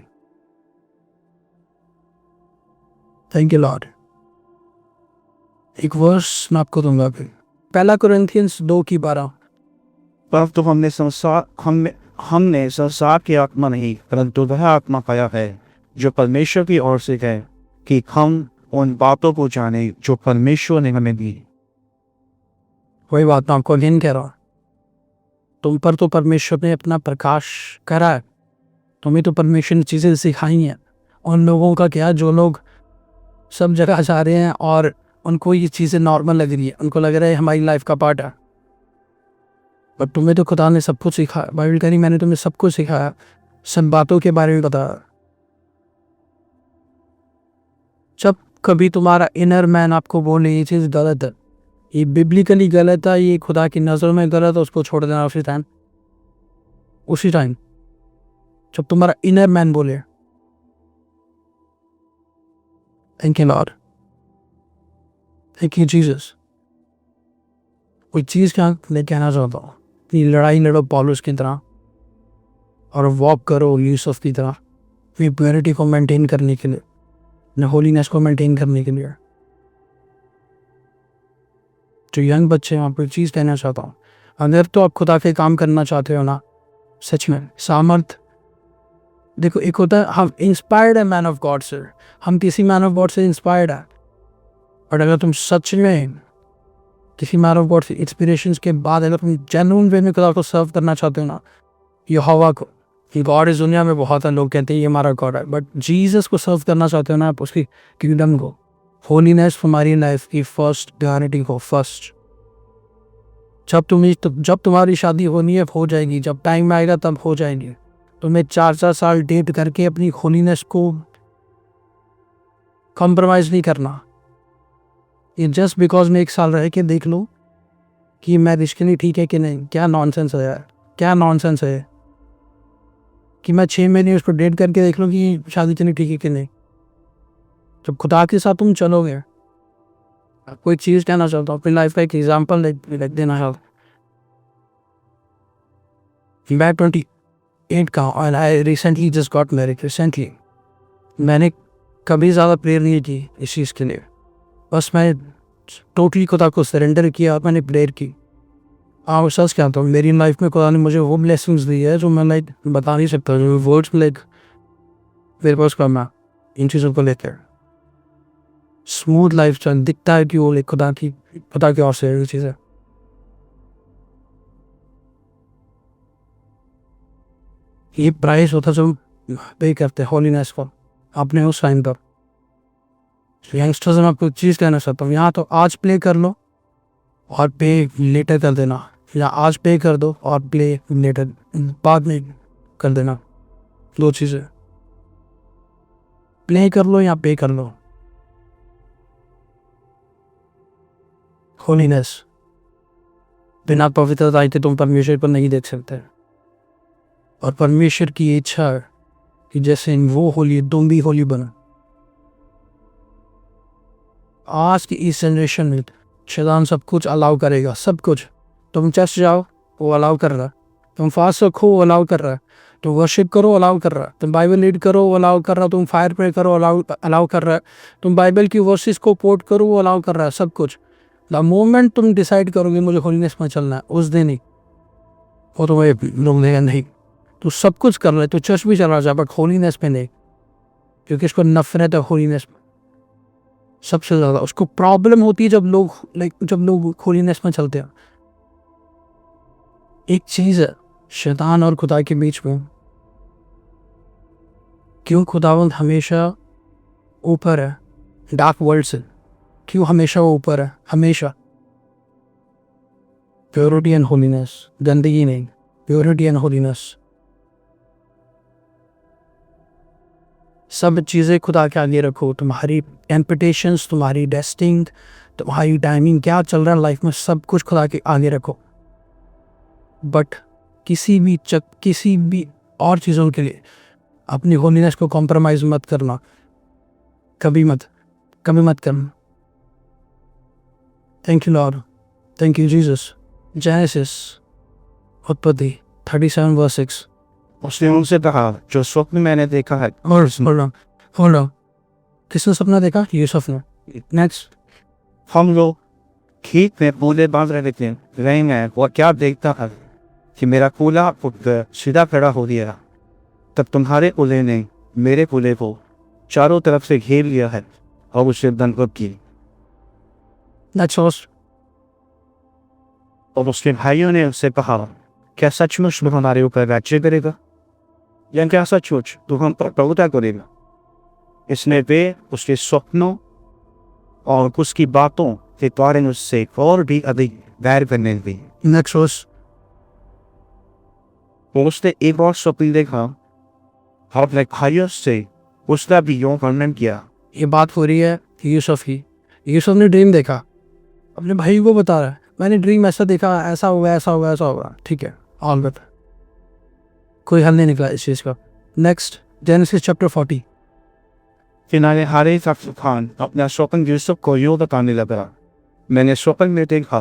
Thank you Lord. एक वर्स मैं आपको दूंगा फिर, 1 कोरिन्थियंस 2:12। परंतु हमने संसार की आत्मा नहीं, परंतु वह आत्मा पाया है जो परमेश्वर की ओर से है, कि हम उन बातों को जाने जो परमेश्वर ने हमें दी। वही बात मैं आपको अगेन कह रहा हूँ, तुम पर तो परमेश्वर ने अपना प्रकाश करा है, तुम्हें तो परमेश्वर ने चीज़ें सिखाई हैं। उन लोगों का क्या, जो लोग सब जगह जा रहे हैं और उनको ये चीज़ें नॉर्मल लग रही है, उनको लग रहा है हमारी लाइफ का पार्ट है। बट तुम्हें तो खुदा ने सब कुछ सिखाया। बाइबल कह रही मैंने तुम्हें सब कुछ सिखाया, सब बातों के बारे में बताया। जब कभी तुम्हारा इनर मैन आपको बोले ये चीज़ गलत है, ये बिब्लिकली गलत है, ये खुदा की नज़र में गलत है, उसको छोड़ देना उसी टाइम जब तुम्हारा इनर मैन बोले। Thank you Lord, thank you Jesus. कोई चीज़ क्या मैं कहना चाहता हूँ कि लड़ाई लड़ो पौलुस की तरह और वॉक करो यूसुफ की तरह, अपनी प्योरिटी को मेंटेन करने के लिए, अपने होलीनेस को मेंटेन करने के लिए। जो यंग बच्चे हैं, आपको एक चीज़ कहना चाहता हूँ, अगर तो आप खुदा के काम करना चाहते हो ना, सच में सामर्थ देखो, एक होता है हम इंस्पायर्ड है मैन ऑफ गॉड से, हम किसी मैन ऑफ गॉड से इंस्पायर्ड है। और अगर तुम सच में किसी मैन ऑफ गॉड से इंस्पिरेशन के बाद अगर तुम जेन्युइन वे में खुदा को सर्व करना चाहते हो ना, यहोवा को, कि गॉड इस दुनिया में बहुत है, लोग कहते हैं ये हमारा गॉड है, बट जीसस को सर्व करना चाहते हो ना आप, उसकी किंगडम को, होलीनेस हमारी लाइफ की फर्स्ट प्रायोरिटी हो। फर्स्ट जब तुम्हारी शादी होनी है हो जाएगी, जब टाइम आएगा तब हो जाएगी। तुम्हें 4-4 साल डेट करके अपनी होलीनेस को कॉम्प्रोमाइज़ नहीं करना। ये जस्ट बिकॉज मैं 1 साल रह के देख लो कि मैं इसके लिए ठीक है कि नहीं, क्या नॉनसेंस है यार, क्या नॉनसेंस है कि मैं 6 महीने उसको डेट करके देख लो कि शादी चली ठीक है कि नहीं। जब खुदा के साथ तुम चलोगे, कोई चीज़ कहना चाहता हूँ, अपनी लाइफ का एक एग्जाम्पल लिख देना है। मैं 28 का हूँ और I recently just got married. Recently मैंने कभी ज़्यादा प्रेयर नहीं की इस चीज़ के लिए, बस मैं टोटली खुदा को सरेंडर किया और मैंने प्रेयर की। सच कहता हूँ, मेरी लाइफ में खुदा ने मुझे वो ब्लेसिंग्स दी है जो मैं बता नहीं सकता, जो वर्ड्स में मेरे पास करना इन चीज़ों को लेकर। स्मूथ लाइफ स्टाइल दिखता है कि वो खुदा की ओर से चीज़ है। ये प्राइस होता जो पे करते होलीनेस को अपने उस टाइम पर। यंगस्टर्स में आपको चीज़ कहना चाहता हूँ, यहाँ तो आज प्ले कर लो और पे लेटर कर देना, या आज पे कर दो और प्ले लेटर बाद में कर देना। 2 चीज़ें, प्ले कर लो या पे कर लो। होलीनेस बिना पवित्रता के तुम परमेश्वर पर नहीं देख सकते, और परमेश्वर की इच्छा है कि जैसे वो होली तुम भी होली बनो। आज की इस जनरेशन में शैतान सब कुछ अलाउ करेगा, सब कुछ। तुम चर्च जाओ वो अलाउ कर रहा है, तुम फास्ट रखो वो अलाउ कर रहा है, तो वर्शिप करो, अलाउ कर रहा है। तुम बाइबल रीड करो, वो अलाउ कर रहा है। तुम फायर प्रे करो, अलाउ कर रहा है। तुम बाइबल की वर्सेस को कोट करो, वो अलाउ कर रहा है। सब कुछ द मोमेंट तुम डिसाइड करोगे मुझे होलीनेस में चलना है, उस दिन ही वो तुम्हें लोग देगा नहीं। तो सब कुछ कर रहा है, तो चर्च भी चला जा, बट होलीनेस में नहीं, क्योंकि इसको नफरत है होलीनेस में सबसे ज़्यादा। उसको प्रॉब्लम होती है जब लोग होलीनेस में चलते हैं। एक चीज़ है शैतान और खुदा के बीच में, क्यों खुदावंद हमेशा ऊपर है डार्क वर्ल्ड से, क्यों हमेशा वो ऊपर है, हमेशा। प्योरिटी एंड होलीनेस, गंदगी नहीं, प्योरिटी एंड होलीनेस। सब चीज़ें खुदा के आगे रखो। तुम्हारी टेम्पटेशंस, तुम्हारी डेस्टिंग, तुम्हारी टाइमिंग, क्या चल रहा है लाइफ में, सब कुछ खुदा के आगे रखो। बट किसी भी और चीज़ों के लिए अपनी होलीनेस को कॉम्प्रोमाइज़ मत करना, कभी मत करना। Thank you Lord, thank you Jesus. Genesis उत्पत्ति 37:6। उसने उनसे कहा, जो स्वप्न मैंने देखा है। होल्ड ऑन, किसने सपना देखा? यूसुफ ने। नेक्स्ट, हम लोग खेत में बूले बांध रहे हैं, वो क्या देखता है कि मेरा कूला उठकर सीधा खड़ा हो गया। तब तुम्हारे कूले ने मेरे कूले को चारों तरफ से घेर लिया है और उसे दंडवत की। और उसके भाइयों ने उससे कहा, क्या सचमुच तू हमारे ऊपर राज्य करेगा, या क्या सचमुच तू हम पर प्रभुता करेगा? इसने वे उसके स्वप्नों और उसकी बातों के द्वारा उससे और भी अधिक वैर करने दी। नेक्स्ट, उसने एक और स्वप्न देखा, अपने भाइयों से उसका भी यूं वर्णन किया। ये बात हो रही है यूसुफ की। यूसुफ ने ड्रीम देखा, अपने भाई को बता रहा है, मैंने ड्रीम ऐसा देखा, ऐसा हुआ, ऐसा हुआ, ऐसा हुआ। ठीक है, ऑल गुड, कोई हल नहीं निकला इस चीज़ का। Next, genesis chapter 40। किनारे हारे खान अपना स्वप्न यूसुफ को यूं बताने लगा, मैंने स्वप्न में देखा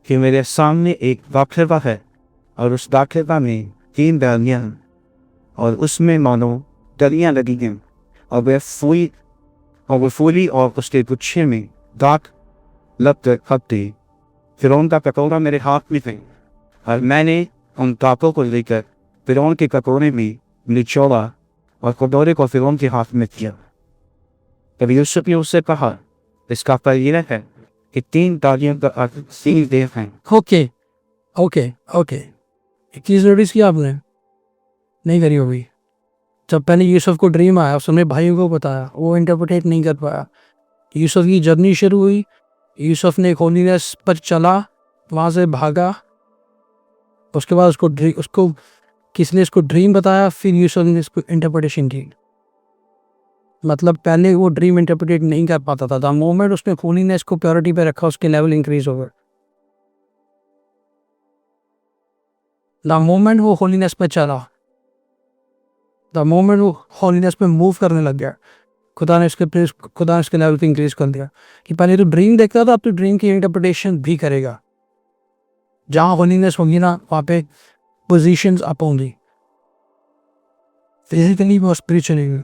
कि मेरे सामने एक बाखरवा है और उस बाखरवा में 3 डालियां और उसमें मानो डलियां लगी हैं और वह फूली और उसके गुच्छे में दाग लग खपती। फिरौन का कटोरा मेरे हाथ में थे और मैंने उन दागों को लेकर फिरौन के कटोरे में निचोड़ा और कटोरे को फिरौन के हाथ में किया। तब यूसुफ ने उससे कहा, इसका फर्क है कि 3 डालियों का अर्थ 3 देव हैं। ओके, एक चीज़ नोटिस किया आपने, नहीं करी होगी। जब पहले यूसुफ को ड्रीम आया, उसने भाइयों को बताया, वो इंटरप्रेट नहीं कर पाया। यूसुफ की जर्नी शुरू हुई, यूसुफ ने होलीनेस पर चला, वहाँ से भागा। उसके बाद उसको किसने इसको ड्रीम बताया, फिर यूसुफ ने इसको इंटरप्रिटेशन की। मतलब पहले वो ड्रीम इंटरप्रेट नहीं कर पाता था, द मोमेंट उसने होलीनेस को प्योरिटी पे रखा, उसके लेवल इंक्रीज हो गए। द मोमेंट वो होलीनेस पे चला, द मोमेंट वो होलीनेस पे मूव करने लग गया, खुदा ने इसके लेवल को इंक्रीज कर दिया। कि पहले तो ड्रीम देखता था, अब तो ड्रीम की इंटरप्रिटेशन भी करेगा। जहाँ होलीनेस होगी ना, वहाँ पे पोजीशंस अप होंगी, फिजिकली और स्पिरिचुअली।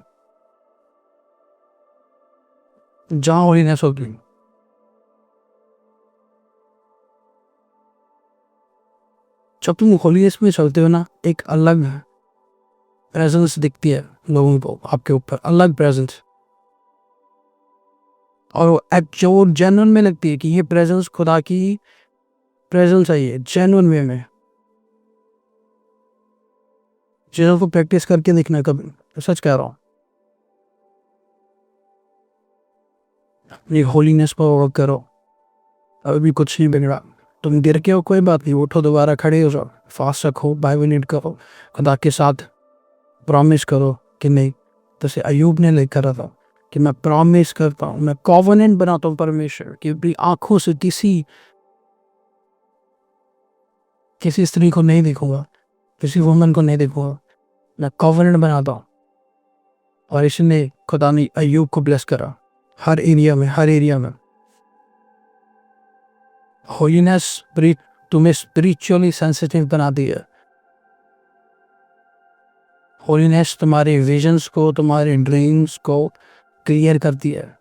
जहाँ होलीनेस होगी, जब तुम होलीनेस में चलते हो ना, एक अलग प्रेजेंस दिखती है लोगों को आपके ऊपर, अलग प्रेजेंस। और जो जेन्युइन में लगती है कि ये प्रेजेंस खुदा की प्रेजेंस है, ये जेन्युइन वे में। चीज़ों को प्रैक्टिस करके देखना, कभी सच कह रहा हूँ। ये होलीनेस पर वर्क करो, अभी भी कुछ नहीं बिगड़ा। तुम गिर के हो, कोई बात नहीं, उठो, दोबारा खड़े हो जाओ, फास्ट रखो, बाइबल रीड करो, खुदा के साथ प्रॉमिस करो कि नहीं। जैसे अयूब ने लेकर रहा था कि मैं प्रॉमिस करता हूँ, मैं कॉवेनेंट बनाता हूँ परमेश्वर कि अपनी आंखों से किसी स्त्री को नहीं देखूंगा, किसी वुमन को नहीं देखूंगा, मैं कॉवेनेंट बनाता हूँ। और इसने खुदा ने अयूब को ब्लेस करा हर एरिया में। होलीनेस तुम्हें स्पिरिचुअली सेंसिटिव बना दी है। होलीनेस तुम्हारे विजन्स को, तुम्हारे ड्रीम्स को क्लियर करती है।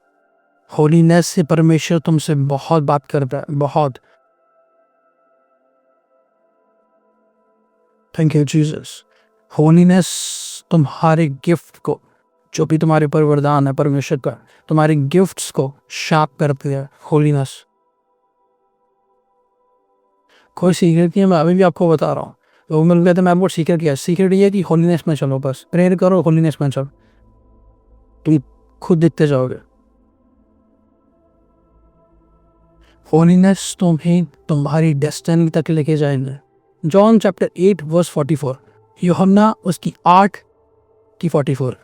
होलीनेस से परमेश्वर तुमसे बहुत बात करता है, बहुत। Thank you Jesus. होलीनेस तुम्हारे गिफ्ट को, जो भी तुम्हारे पर वरदान है परमेश्वर का, तुम्हारे गिफ्ट्स को शार्प करती है होलीनेस। कोई सीक्रेट नहीं है, मैं अभी भी आपको बता रहा हूँ। लोग मिल गए थे, मैं आपको सीक्रेट किया। सीक्रेट ये है कि होलीनेस में चलो, बस प्रेयर करो, होलीनेस में चलो, तुम खुद दिखते जाओगे। होलीनेस तुम्हें तुम्हारी डेस्टिनी तक लेके जाएंगे। जॉन चैप्टर 8 वर्स 44, यूहन्ना उसकी 8 की 44।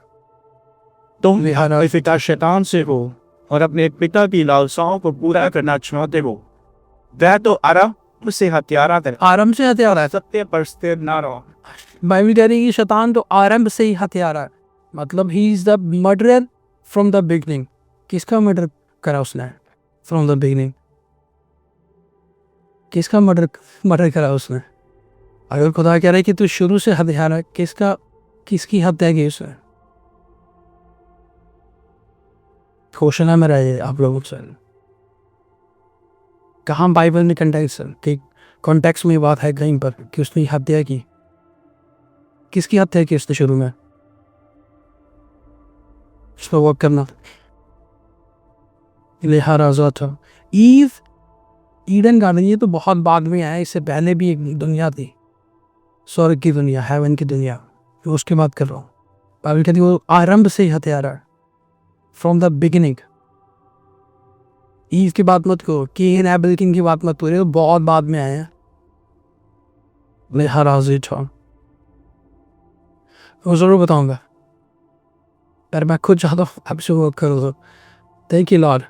तुम अपने पिता शैतान से हो और अपने पिता की लालसाओं को पूरा करना चाहते हो। वह तो आराम से हत्यारा है, आरंभ से हत्यारा है। सत्य पर स्थिर ना रहो। बाइबल कह रही है कि शैतान तो आरंभ से ही हत्यारा है, मतलब he is the murderer from the beginning. किसका मर्डर करा उसने फ्रॉम द बिगनिंग? किसका मर्डर करा उसने? अगर खुदा कह रहा है कि तू शुरू से हत्यारा है, किसकी हत्या की उसने? घोषणा में रहे आप लोगों से। कहाँ बाइबल में कॉन्टेक्स्ट में बात है कहीं पर कि उसने हत्या की? किसकी हत्या की उसने शुरू में? उस पर वर्क करना लिहाजा था। ईडन गार्डन ये तो बहुत बाद में आया, इससे पहले भी एक दुनिया थी, स्वर्ग की दुनिया, हेवन की दुनिया, तो उसकी बात कर रहा हूँ। बाइबल कहती है वो आरंभ से ही हत्यारा, फ्रॉम द बिगिनिंग। ईव की बात मत करो, केन एबल किंग की बात मत करो, तो बहुत बाद में आया। लिहाजा था, वो जरूर बताऊंगा, पर मैं खुद चाहता हूँ आपसे वर्क करो। Thank you Lord.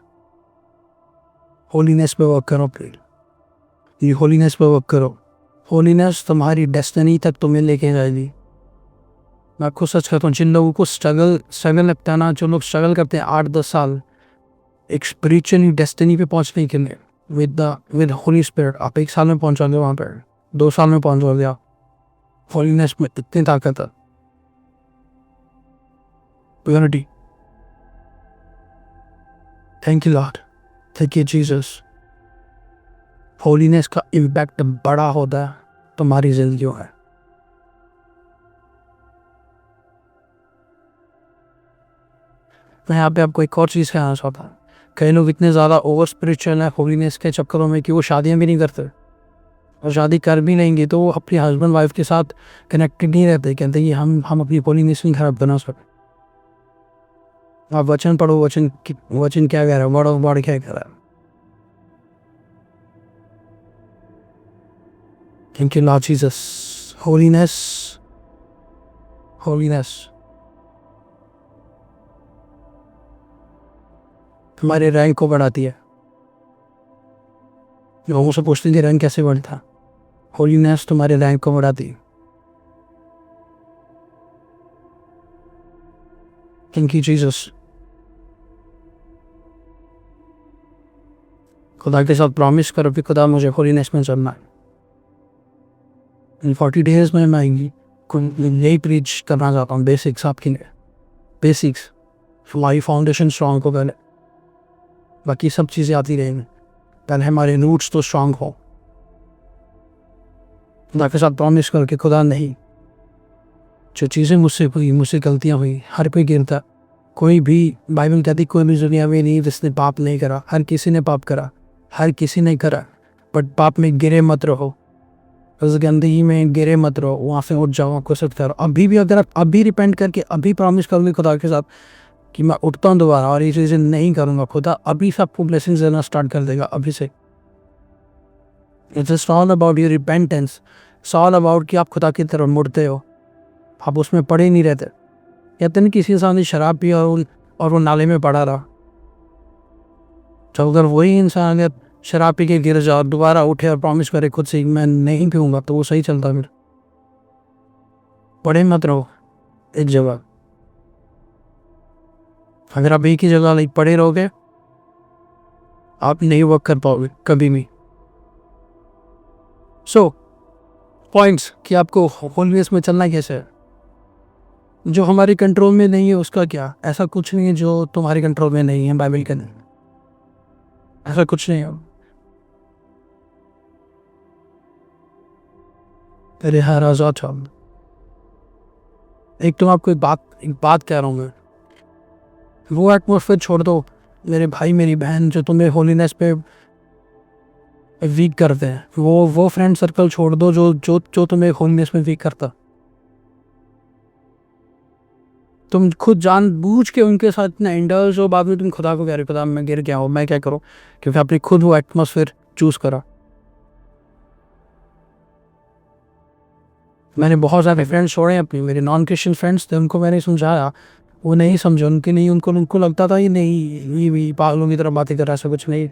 होलीनेस पे वर्क करो प्लीज, ये होलीनेस पे वर्क करो। होलीनेस तुम्हारी डेस्टिनी तक तुम्हें लेके जाएगी। मैं आपको सच कहता हूँ, जिन लोगों को स्ट्रगल लगता है ना, जो लोग स्ट्रगल करते हैं 8-10 साल एक स्पिरिचुअली डेस्टिनी पे पहुंचने के लिए विद होली स्पिरिट, आप 1 साल में पहुंचोगे, वहाँ पर 2 साल में पहुंचोगे आप। होलीनेस में इतनी ताकत है, purity. Thank you Lord, thank you Jesus. Holiness का इम्पैक्ट बड़ा होता है तुम्हारी जिंदगियों है। मैं यहाँ पे आपको एक और चीज़ कहना चाहता हूँ। कई लोग इतने ज़्यादा ओवर स्पिरिचुअल है होलीनेस के चक्करों में कि वो शादियाँ भी नहीं करते, और शादी कर भी लेंगे तो वो अपनी हस्बैंड वाइफ के साथ कनेक्टेड नहीं रहते। कहते कि हम अपनी होलीनेस नहीं खराब बना सकते। आप वचन पढ़ो, वचन क्या कह रहा है, वर्ड ऑफ गॉड क्या कह रहा है। Thank you Lord Jesus. Holiness हमारे रैंक को बढ़ाती है। लोगों से पूछते थे रैंक कैसे बढ़ता, होलीनेस तुम्हारे रैंक को बढ़ाती है। Thank you Jesus. खुदा के साथ प्रॉमिस करो कि खुदा मुझे होलीनेस में चलना है। इन 40 डेज में मैं यही प्रीच करना चाहता हूँ, बेसिक्स आपके लिए, बेसिक्स हमारी फाउंडेशन स्ट्रांग हो पहले, बाकी सब चीज़ें आती रहेंगी। पहले हमारे रूट्स तो स्ट्रांग हो। खुदा के साथ प्रॉमिस करो कि खुदा नहीं, जो चीज़ें मुझसे हुई, मुझसे गलतियाँ हुई, हर कोई गिरता, कोई भी, बाइबल कहती कोई भी दुनिया में नहीं जिसने पाप नहीं करा। हर किसी ने पाप करा, हर किसी ने करा, बट पाप में गिरे मत रहो, उस गंदगी में गिरे मत रहो, वहाँ से उठ जाओ, कोशिश करो। अभी भी अगर आप अभी रिपेंट करके अभी प्रॉमिस करोगे खुदा के साथ कि मैं उठता हूँ दोबारा और ये चीज़ें नहीं करूँगा, खुदा अभी से आपको ब्लेसिंग्स देना स्टार्ट कर देगा, अभी से। It's all about your repentance, it's all about कि आप खुदा की तरफ मुड़ते हो, आप उसमें पड़े नहीं रहते। कहते नहीं किसी इंसान ने शराब पी और वो नाले में पड़ा रहा, तो अगर वही इंसान अगर शराब पी के गिर जाओ, दोबारा उठे और प्रॉमिस करे खुद से मैं नहीं पीऊँगा, तो वो सही चलता। फिर पड़े मत रहो एक जगह। अगर आप एक ही जगह नहीं पड़े रहोगे, आप नहीं वर्क कर पाओगे कभी भी। सो पॉइंट्स कि आपको होलीनेस में चलना कैसे है। जो हमारे कंट्रोल में नहीं है उसका क्या? ऐसा कुछ नहीं है जो तुम्हारे कंट्रोल में नहीं है बाइबल के अंदर, ऐसा कुछ नहीं है। अरे हर आज़ाद छाप। एक तो आपको एक बात कह रहा हूँ मैं, वो एटमोसफेयर छोड़ दो मेरे भाई मेरी बहन जो तुम्हें होलीनेस पे वीक करते हैं, वो फ्रेंड सर्कल छोड़ दो जो जो जो तुम्हें होलीनेस में वीक करता। तुम खुद जानबूझ के उनके साथ इतना इंडल्ज हो, बाद में तुम खुदा को कह रहे हो खुदा मैं गिर गया हूँ, मैं क्या करूँ, क्योंकि आपने खुद वो एटमोसफेयर चूज करा। मैंने बहुत सारे फ्रेंड्स छोड़े अपने, मेरे नॉन क्रिश्चियन फ्रेंड्स थे, उनको मैंने समझाया, वो नहीं समझे, उनके नहीं, उनको लगता था ये नहीं ये पागलों की तरह बातें कर रहा, ऐसा कुछ नहीं।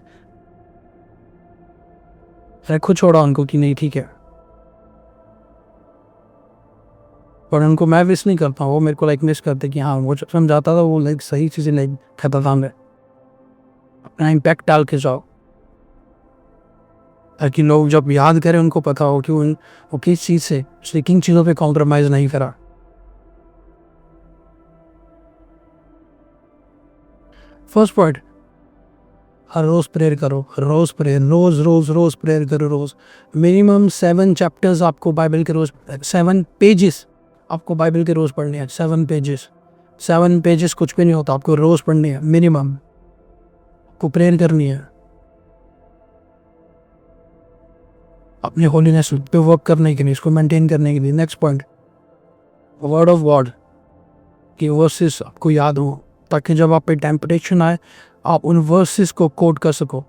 मैं खुद छोड़ा उनको कि नहीं ठीक है, पर उनको मैं विश नहीं करता, वो मेरे को लाइक मिस करते कि हाँ वो जब समझाता था वो लाइक सही चीज़ें लाइक कहता था। मैं अपना इम्पैक्ट डाल के जाओ ताकि लोग जब याद करें उनको पता हो कि वो किस चीज़ से उसने किन चीज़ों पे कॉम्प्रोमाइज़ नहीं करा। फर्स्ट पॉइंट, हर रोज़ प्रेयर करो, रोज़ प्रेयर, रोज़ प्रेयर करो रोज़। मिनिमम 7 चैप्टर्स आपको बाइबल के रोज़, 7 पेजेस आपको बाइबल के रोज़ पढ़ने हैं। 7 पेजेस कुछ भी नहीं होता, आपको रोज़ पढ़ने हैं मिनिमम, आपको प्रेयर करनी है अपनी होलीनेस पे वर्क करने के लिए, इसको मेंटेन करने के लिए। Next point, word of God की वर्सेस आपको याद हो, ताकि जब आप पे टेम्पटेशन आए आप उन वर्सेस को कोट कर सको।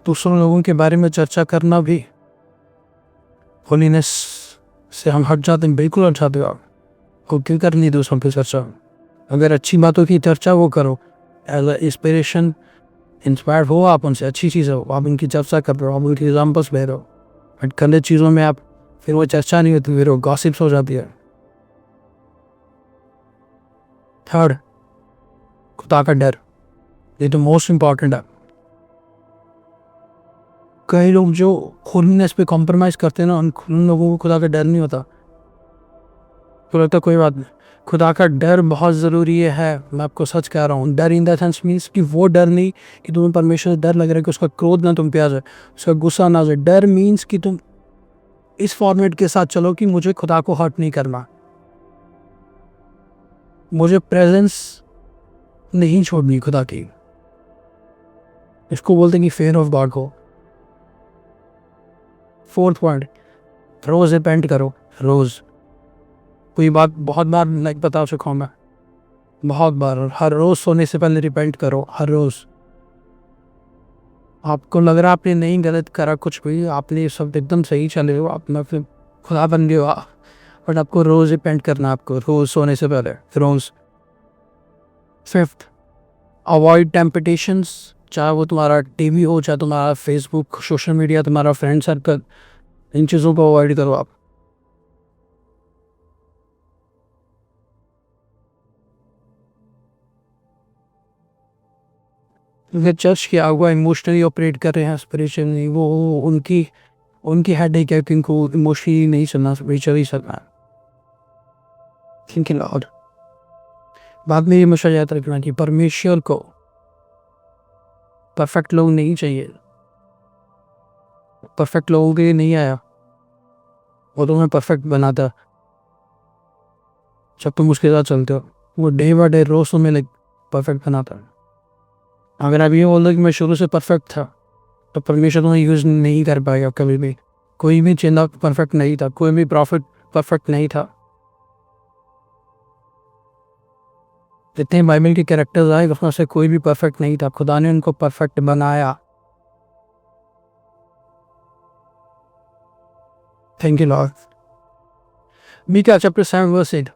दूसरों लोगों के बारे में चर्चा करना भी होलीनेस से हम हट जाते हैं, बिल्कुल हट जाते हो आप को क्यों करनी दूसरों की चर्चा। अगर अच्छी बातों की चर्चा वो करो, एज इंस्पिरेशन इंस्पायर्ड हो आप उनसे, अच्छी चीज़ हो आप उनकी चर्चा कर रहे हो, आप उनकी एग्जाम्पल्स ले रहे हो। बट गलत चीज़ों में आप फिर वो चर्चा नहीं होती, फिर वो गॉसिप्स हो जाती है। थर्ड, खुदा का डर, ये तो मोस्ट इम्पॉर्टेंट है। कई लोग जो होलीनेस पे कॉम्प्रोमाइज़ करते हैं ना, उन लोगों को खुदा का डर नहीं होता। तो लगता कोई बात नहीं, खुदा का डर बहुत ज़रूरी है। मैं आपको सच कह रहा हूँ, डर इन द सेंस मीन्स कि वो डर नहीं कि तुम्हें परमेश्वर से डर लग रहा है कि उसका क्रोध ना तुम पे आ जाए, उसका गुस्सा ना आ जाए। डर मीन्स कि तुम इस फॉर्मेट के साथ चलो कि मुझे खुदा को हर्ट नहीं करना, मुझे प्रेजेंस नहीं छोड़नी खुदा की। इसको बोलते हैं कि फेयर ऑफ गॉड को। फोर्थ पॉइंट, रोज़ रिपेंट करो, रोज़। कोई बात बहुत बार लाइक बता चुका हूँ मैं, बहुत बार। और हर रोज़ सोने से पहले रिपेंट करो, हर रोज़। आपको लग रहा है आपने नहीं गलत करा कुछ भी, आपने सब एकदम सही चले हो, आप मतलब खुदा बन गए हो, बट आपको रोज़ रिपेंट करना, आपको रोज़ सोने से पहले, रोज़। फिफ्थ, अवॉइड टेम्पटेशंस, चाहे वो तुम्हारा टीवी हो, चाहे तुम्हारा फेसबुक, सोशल मीडिया, तुम्हारा फ्रेंड सर्कल, इन चीज़ों को अवॉइड करो आप। क्योंकि चर्च के अगुआ इमोशनली ऑपरेट कर रहे हैं, स्पिरिचुअली वो उनकी हेडेक है कि उनको इमोशनली नहीं चलना, स्पिरिचुअली चलना है। थिंकिंग लॉर्ड, बाद में ये हमेशा याद रखना कि परमेश्वर को परफेक्ट लोग नहीं चाहिए, परफेक्ट लोगों के लिए नहीं आया, वो तुम्हें परफेक्ट बनाता जब तुम उसके साथ चलते हो। वो डे बाय डे रोज तुम्हें लाइक परफेक्ट बनाता है। अगर आप ये बोल दो कि मैं शुरू से परफेक्ट था, तो परमेश्वर तुम्हें यूज़ नहीं कर पाएगा कभी भी। कोई भी चेला परफेक्ट नहीं था, कोई भी प्रॉफिट परफेक्ट नहीं था। जितने बाइबल के कैरेक्टर्स आए उसमें से कोई भी परफेक्ट नहीं था, खुदा ने उनको परफेक्ट बनाया। Thank you lord. Micah chapter 7 verse 8,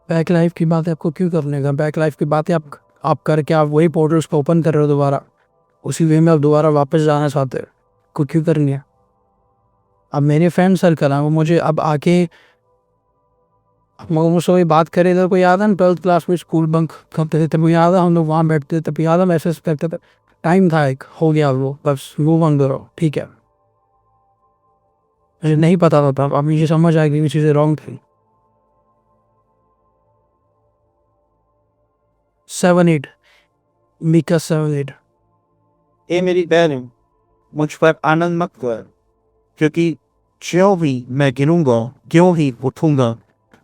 back life की बातें आपको क्यों करने का? बैक लाइफ की बातें आप करके आप वही पोर्टल्स को ओपन कर रहे हो दोबारा, उसी वे में आप दोबारा वापस जाना चाहते हो, को क्यों करनी है? अब मेरे फ्रेंड सर्कल हैं, वो मुझे अब आके मुझसे वही बात करे इधर को याद है ना, 12th क्लास में स्कूल बंक करते थे, तब याद है हम लोग वहाँ बैठते थे, तब याद है मैसेज करते थे, टाइम था, एक हो गया वो, बस मूव ऑन करो, ठीक है। मुझे नहीं पता था तब, अब मुझे समझ आएगी ये चीज़ें रॉन्ग थी। 7-8 मीका 7-8। ये मेरी बहन है, मुझ पर आनंद मत कर, क्योंकि ज्यों भी मैं गिरूंगा क्यों ही उठूंगा,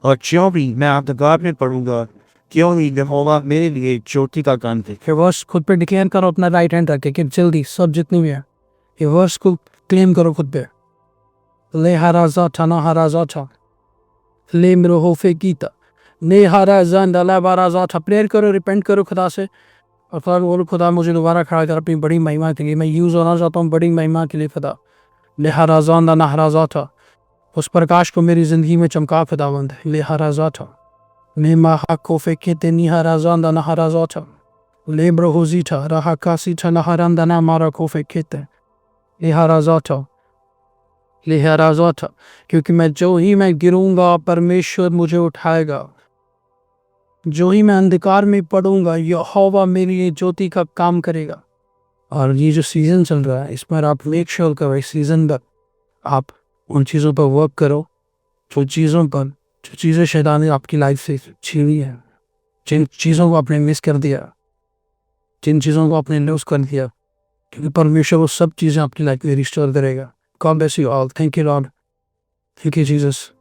और ज्यों भी मैं अंधकार में पड़ूंगा क्यों ही यहोवा मेरे लिए ज्योति का काम थे। ये वर्स खुद पे डिक्लेयर करो अपना राइट हैंड रख के कि जल्दी सब जितनी भी है ये वर्स को क्लेम करो खुद पे। ले हराजा था ना हराजा था, ले मेरो होफे कीता ने हराजा डला बाराजा था। प्रेयर करो, रिपेंट करो खुदा से, और खुदा को बोलो खुदा मुझे दोबारा खड़ा कर अपनी बड़ी महिमा के लिए, मैं यूज़ होना चाहता हूँ बड़ी महिमा के लिए खुदा। ले हराजा ना हराजा था, उस प्रकाश को मेरी ज़िंदगी में चमका खुदावंद। ले हराजा था ने माहा कोफे केते नी हराजा ना हराजा था, ले ब्रोहोजी था रहा कासी था ना हरांदा ना मारा कोफे केते ले हराजा था, ले हराजा था, क्योंकि मैं जो ही मैं गिरूंगा परमेश्वर मुझे उठाएगा, जो ही मैं अंधकार में पड़ूंगा यहोवा मेरी ये ज्योति का काम करेगा। और ये जो सीज़न चल रहा है इसमें आप मेक श्योर करो इस सीज़न पर आप उन चीज़ों पर वर्क करो जो चीज़ें शैतान ने आपकी लाइफ से छीनी है, जिन चीज़ों को आपने मिस कर दिया, जिन चीज़ों को आपने लूज कर दिया, क्योंकि परमेश्वर वो सब चीज़ें आपकी लाइफ में रिस्टोर करेगा। God bless you all. Thank you Lord. Thank you Jesus.